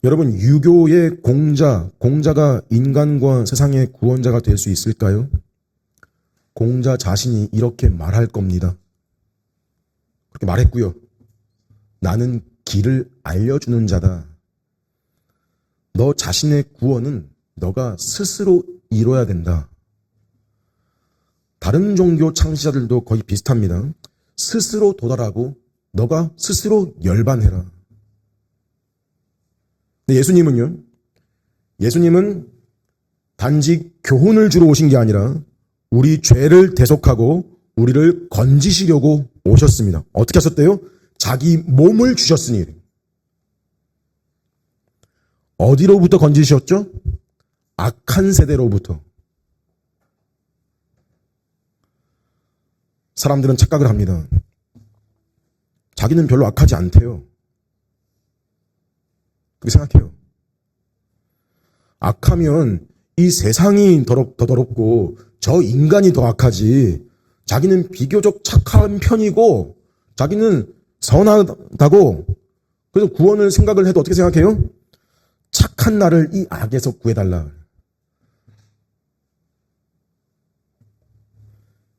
여러분, 유교의 공자가 인간과 세상의 구원자가 될 수 있을까요? 공자 자신이 이렇게 말할 겁니다. 그렇게 말했고요. 나는 길을 알려주는 자다. 너 자신의 구원은 너가 스스로 이뤄야 된다. 다른 종교 창시자들도 거의 비슷합니다. 스스로 도달하고 너가 스스로 열반해라. 근데 예수님은 단지 교훈을 주러 오신 게 아니라 우리 죄를 대속하고 우리를 건지시려고 오셨습니다. 어떻게 하셨대요? 자기 몸을 주셨으니. 어디로부터 건지셨죠? 악한 세대로부터. 사람들은 착각을 합니다. 자기는 별로 악하지 않대요. 그렇게 생각해요. 악하면 이 세상이 더 더럽고 저 인간이 더 악하지, 자기는 비교적 착한 편이고 자기는 선하다고, 그래서 구원을 생각을 해도 어떻게 생각해요? 착한 나를 이 악에서 구해달라.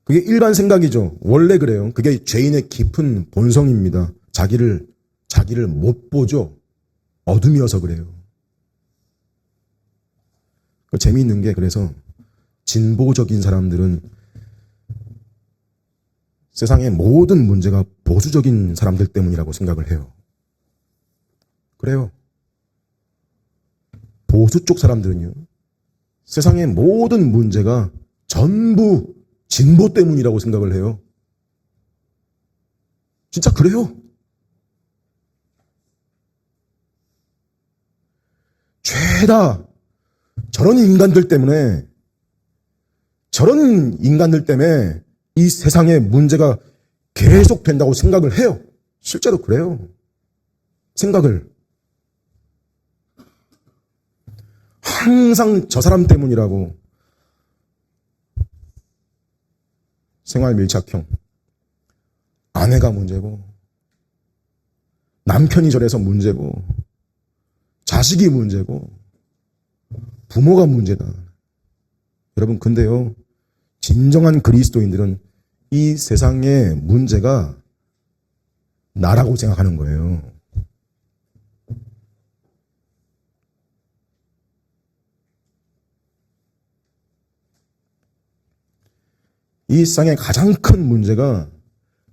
그게 일반 생각이죠. 원래 그래요. 그게 죄인의 깊은 본성입니다. 자기를 못 보죠. 어둠이어서 그래요. 재미있는 게, 그래서 진보적인 사람들은 세상의 모든 문제가 보수적인 사람들 때문이라고 생각을 해요. 그래요. 보수 쪽 사람들은요, 세상의 모든 문제가 전부 진보 때문이라고 생각을 해요. 진짜 그래요. 죄다 저런 인간들 때문에 이 세상의 문제가 계속 된다고 생각을 해요. 실제로 그래요. 생각을. 항상 저 사람 때문이라고. 생활 밀착형. 아내가 문제고, 남편이 저래서 문제고, 자식이 문제고, 부모가 문제다. 여러분, 근데요, 진정한 그리스도인들은 이 세상의 문제가 나라고 생각하는 거예요. 이 세상의 가장 큰 문제가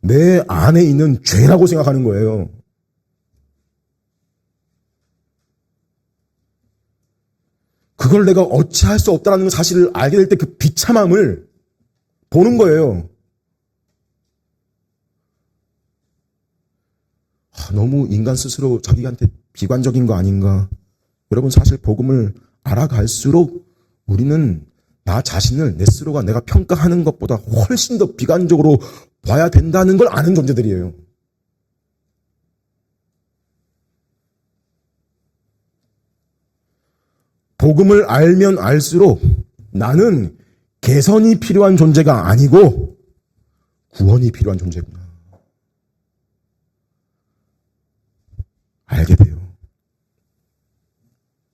내 안에 있는 죄라고 생각하는 거예요. 그걸 내가 어찌할 수 없다는 사실을 알게 될 때 그 비참함을 보는 거예요. 너무 인간 스스로 자기한테 비관적인 거 아닌가. 여러분, 사실 복음을 알아갈수록 우리는 나 자신을 내 스스로가 내가 평가하는 것보다 훨씬 더 비관적으로 봐야 된다는 걸 아는 존재들이에요. 복음을 알면 알수록 나는 개선이 필요한 존재가 아니고 구원이 필요한 존재구나. 알게 돼요.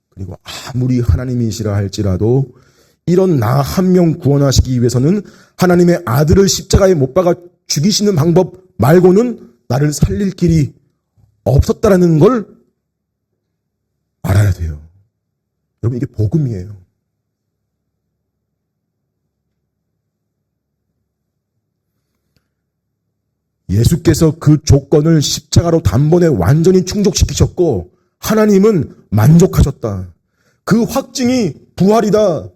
그리고 아무리 하나님이시라 할지라도 이런 나 한 명 구원하시기 위해서는 하나님의 아들을 십자가에 못 박아 죽이시는 방법 말고는 나를 살릴 길이 없었다라는 걸 알아야 돼요. 여러분, 이게 복음이에요. 예수께서 그 조건을 십자가로 단번에 완전히 충족시키셨고 하나님은 만족하셨다. 그 확증이 부활이다.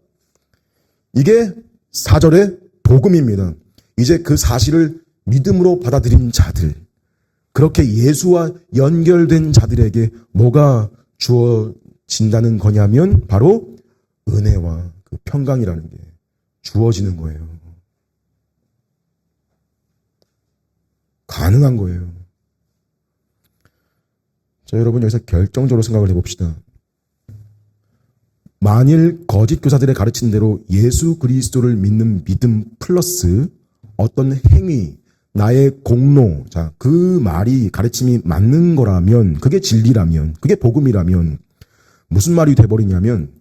이게 4절의 복음입니다. 이제 그 사실을 믿음으로 받아들인 자들, 그렇게 예수와 연결된 자들에게 뭐가 주어진다는 거냐면 바로 은혜와 그 평강이라는 게 주어지는 거예요. 가능한 거예요. 자, 여러분, 여기서 결정적으로 생각을 해봅시다. 만일 거짓 교사들의 가르친 대로 예수 그리스도를 믿는 믿음 플러스 어떤 행위, 나의 공로, 자, 그 말이 가르침이 맞는 거라면, 그게 진리라면, 그게 복음이라면 무슨 말이 돼버리냐면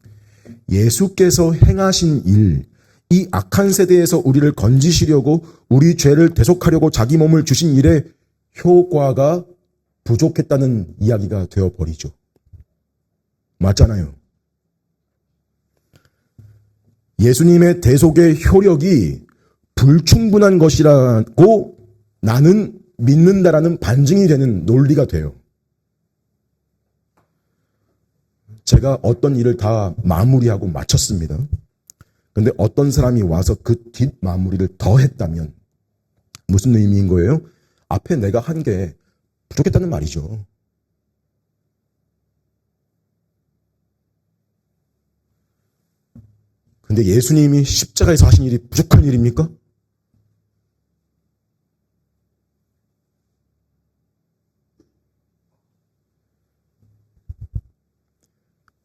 예수께서 행하신 일, 이 악한 세대에서 우리를 건지시려고 우리 죄를 대속하려고 자기 몸을 주신 일에 효과가 부족했다는 이야기가 되어버리죠. 맞잖아요. 예수님의 대속의 효력이 불충분한 것이라고 나는 믿는다라는 반증이 되는 논리가 돼요. 제가 어떤 일을 다 마무리하고 마쳤습니다. 근데 어떤 사람이 와서 그 뒷마무리를 더 했다면 무슨 의미인 거예요? 앞에 내가 한 게 부족했다는 말이죠. 근데 예수님이 십자가에서 하신 일이 부족한 일입니까?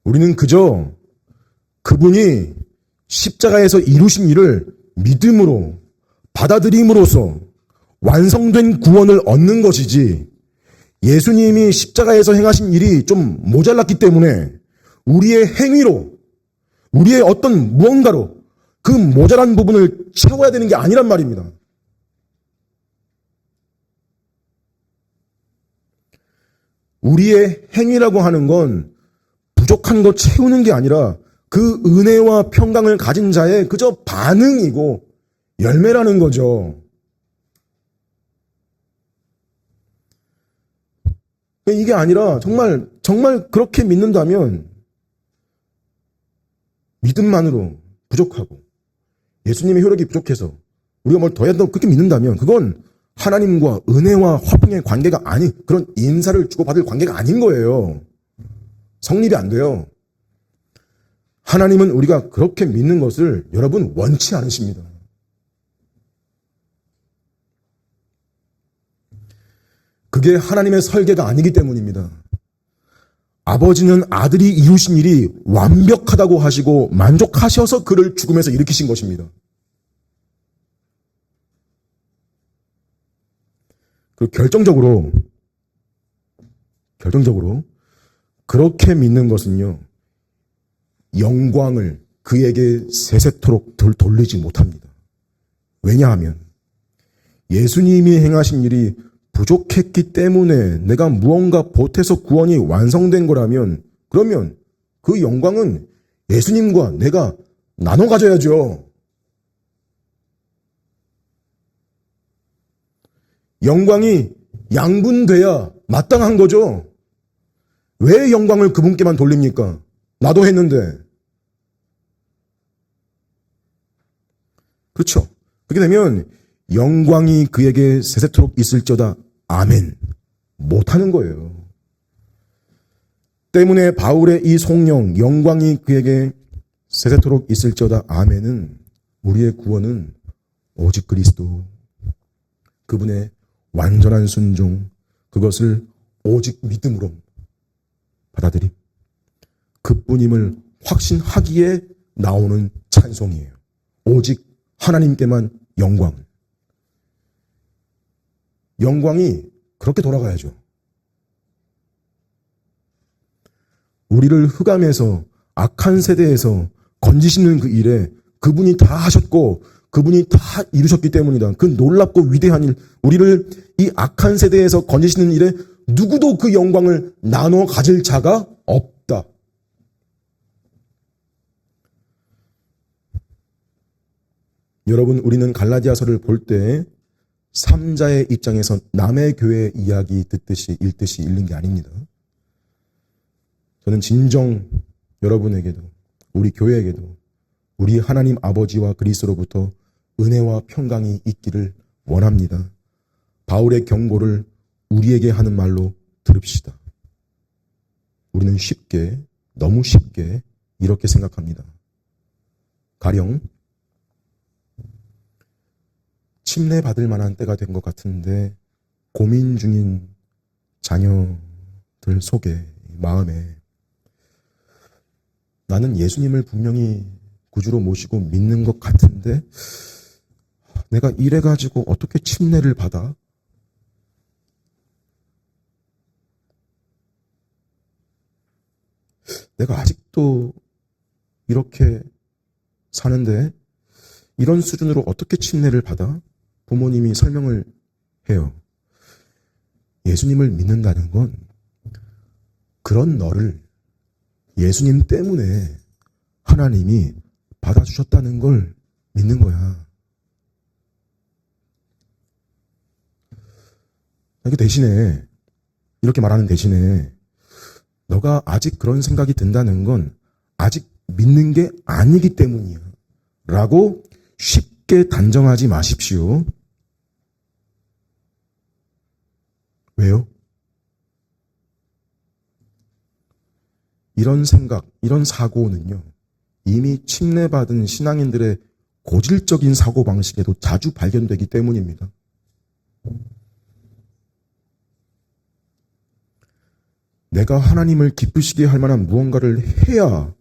우리는 그저 그분이 십자가에서 이루신 일을 믿음으로 받아들임으로써 완성된 구원을 얻는 것이지, 예수님이 십자가에서 행하신 일이 좀 모자랐기 때문에 우리의 행위로, 우리의 어떤 무언가로 그 모자란 부분을 채워야 되는 게 아니란 말입니다. 우리의 행위라고 하는 건 부족한 거 채우는 게 아니라 그 은혜와 평강을 가진 자의 그저 반응이고 열매라는 거죠. 이게 아니라 정말 그렇게 믿는다면 믿음만으로 부족하고 예수님의 효력이 부족해서 우리가 뭘 더 해야 된다고 그렇게 믿는다면 그건 하나님과 은혜와 화평의 관계가 아닌, 그런 인사를 주고받을 관계가 아닌 거예요. 성립이 안 돼요. 하나님은 우리가 그렇게 믿는 것을 여러분 원치 않으십니다. 그게 하나님의 설계가 아니기 때문입니다. 아버지는 아들이 이루신 일이 완벽하다고 하시고 만족하셔서 그를 죽음에서 일으키신 것입니다. 그리고 결정적으로 그렇게 믿는 것은요, 영광을 그에게 세세토록 돌리지 못합니다. 왜냐하면 예수님이 행하신 일이 부족했기 때문에 내가 무언가 보태서 구원이 완성된 거라면, 그러면 그 영광은 예수님과 내가 나눠 가져야죠. 영광이 양분돼야 마땅한 거죠. 왜 영광을 그분께만 돌립니까? 나도 했는데. 그렇죠. 그렇게 되면 영광이 그에게 세세토록 있을지어다 아멘 못하는 거예요. 때문에 바울의 이 송영, 영광이 그에게 세세토록 있을지어다 아멘은, 우리의 구원은 오직 그리스도, 그분의 완전한 순종, 그것을 오직 믿음으로 받아들임, 그뿐임을 확신하기에 나오는 찬송이에요. 오직 하나님께만 영광이 그렇게 돌아가야죠. 우리를 흑암에서, 악한 세대에서 건지시는 그 일에 그분이 다 하셨고 그분이 다 이루셨기 때문이다. 그 놀랍고 위대한 일, 우리를 이 악한 세대에서 건지시는 일에 누구도 그 영광을 나눠 가질 자가 없다. 여러분, 우리는 갈라디아서를 볼 때 삼자의 입장에서 남의 교회 이야기 듣듯이 읽듯이 읽는 게 아닙니다. 저는 진정 여러분에게도, 우리 교회에게도 우리 하나님 아버지와 그리스도로부터 은혜와 평강이 있기를 원합니다. 바울의 경고를 우리에게 하는 말로 들읍시다. 우리는 쉽게, 너무 쉽게 이렇게 생각합니다. 가령 침례받을 만한 때가 된 것 같은데 고민 중인 자녀들 속에, 마음에, 나는 예수님을 분명히 구주로 모시고 믿는 것 같은데 내가 이래가지고 어떻게 침례를 받아? 내가 아직도 이렇게 사는데 이런 수준으로 어떻게 침례를 받아? 부모님이 설명을 해요. 예수님을 믿는다는 건 그런 너를 예수님 때문에 하나님이 받아주셨다는 걸 믿는 거야. 이렇게 말하는 대신에 너가 아직 그런 생각이 든다는 건 아직 믿는 게 아니기 때문이야. 라고 쉽게 단정하지 마십시오. 왜요? 이런 생각, 이런 사고는요, 이미 침례받은 신앙인들의 고질적인 사고방식에도 자주 발견되기 때문입니다. 내가 하나님을 기쁘시게 할 만한 무언가를 해야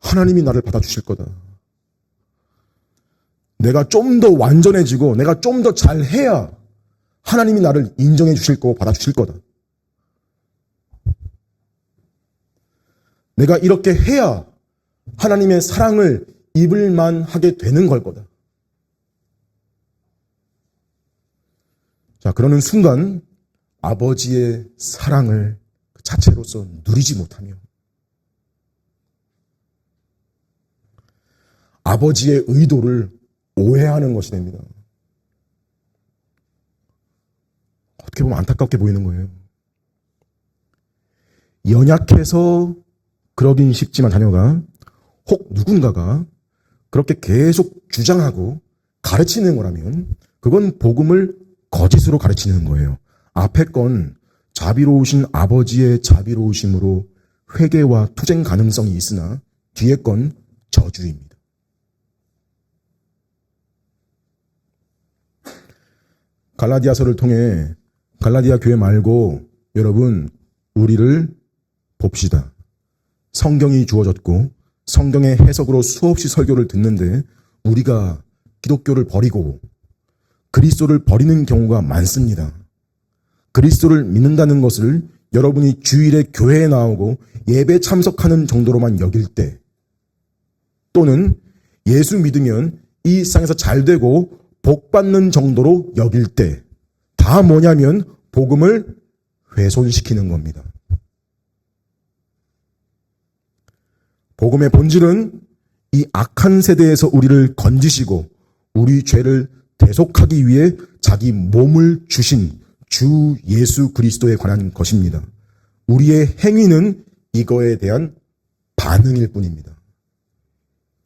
하나님이 나를 받아주실 거다. 내가 좀 더 완전해지고 내가 좀 더 잘해야 하나님이 나를 인정해 주실 거고 받아주실 거다. 내가 이렇게 해야 하나님의 사랑을 입을 만하게 되는 걸 거다. 자, 그러는 순간 아버지의 사랑을 그 자체로서 누리지 못하며 아버지의 의도를 오해하는 것이 됩니다. 어떻게 보면 안타깝게 보이는 거예요. 연약해서 그러긴 쉽지만 자녀가 혹 누군가가 그렇게 계속 주장하고 가르치는 거라면 그건 복음을 거짓으로 가르치는 거예요. 앞에 건 자비로우신 아버지의 자비로우심으로 회개와 투쟁 가능성이 있으나 뒤에 건 저주입니다. 갈라디아서를 통해 갈라디아 교회 말고 여러분 우리를 봅시다. 성경이 주어졌고 성경의 해석으로 수없이 설교를 듣는데 우리가 기독교를 버리고 그리스도를 버리는 경우가 많습니다. 그리스도를 믿는다는 것을 여러분이 주일에 교회에 나오고 예배 참석하는 정도로만 여길 때 또는 예수 믿으면 이 세상에서 잘 되고 복 받는 정도로 여길 때 다 뭐냐면 복음을 훼손시키는 겁니다. 복음의 본질은 이 악한 세대에서 우리를 건지시고 우리 죄를 대속하기 위해 자기 몸을 주신 주 예수 그리스도에 관한 것입니다. 우리의 행위는 이거에 대한 반응일 뿐입니다.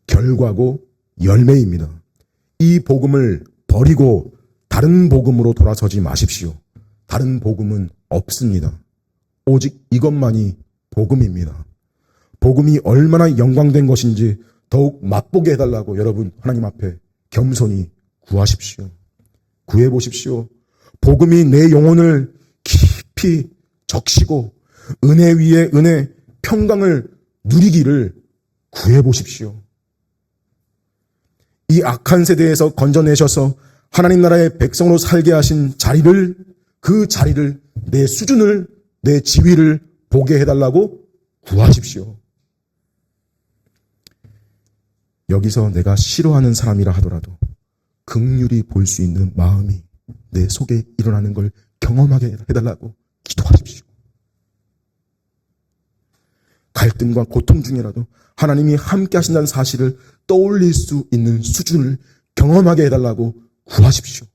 결과고 열매입니다. 이 복음을 버리고 다른 복음으로 돌아서지 마십시오. 다른 복음은 없습니다. 오직 이것만이 복음입니다. 복음이 얼마나 영광된 것인지 더욱 맛보게 해달라고 여러분 하나님 앞에 겸손히 구하십시오. 구해보십시오. 복음이 내 영혼을 깊이 적시고 은혜 위에 은혜, 평강을 누리기를 구해보십시오. 이 악한 세대에서 건져내셔서 하나님 나라의 백성으로 살게 하신 자리를, 그 자리를, 내 수준을, 내 지위를 보게 해달라고 구하십시오. 여기서 내가 싫어하는 사람이라 하더라도 긍휼히 볼 수 있는 마음이 내 속에 일어나는 걸 경험하게 해달라고 기도하십시오. 갈등과 고통 중이라도 하나님이 함께 하신다는 사실을 떠올릴 수 있는 수준을 경험하게 해달라고 구하십시오.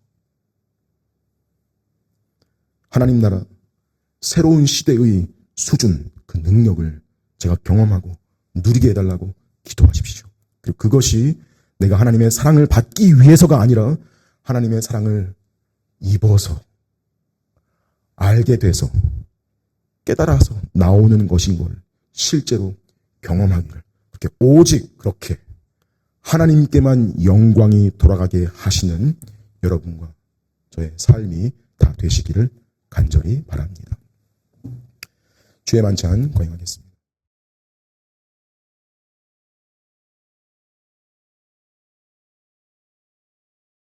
하나님 나라 새로운 시대의 수준, 그 능력을 제가 경험하고 누리게 해달라고 기도하십시오. 그리고 그것이 내가 하나님의 사랑을 받기 위해서가 아니라 하나님의 사랑을 입어서 알게 돼서 깨달아서 나오는 것인 걸 실제로 경험하기를, 그렇게 오직 그렇게 하나님께만 영광이 돌아가게 하시는 여러분과 저의 삶이 다 되시기를 간절히 바랍니다. 주의 만찬 거행하겠습니다.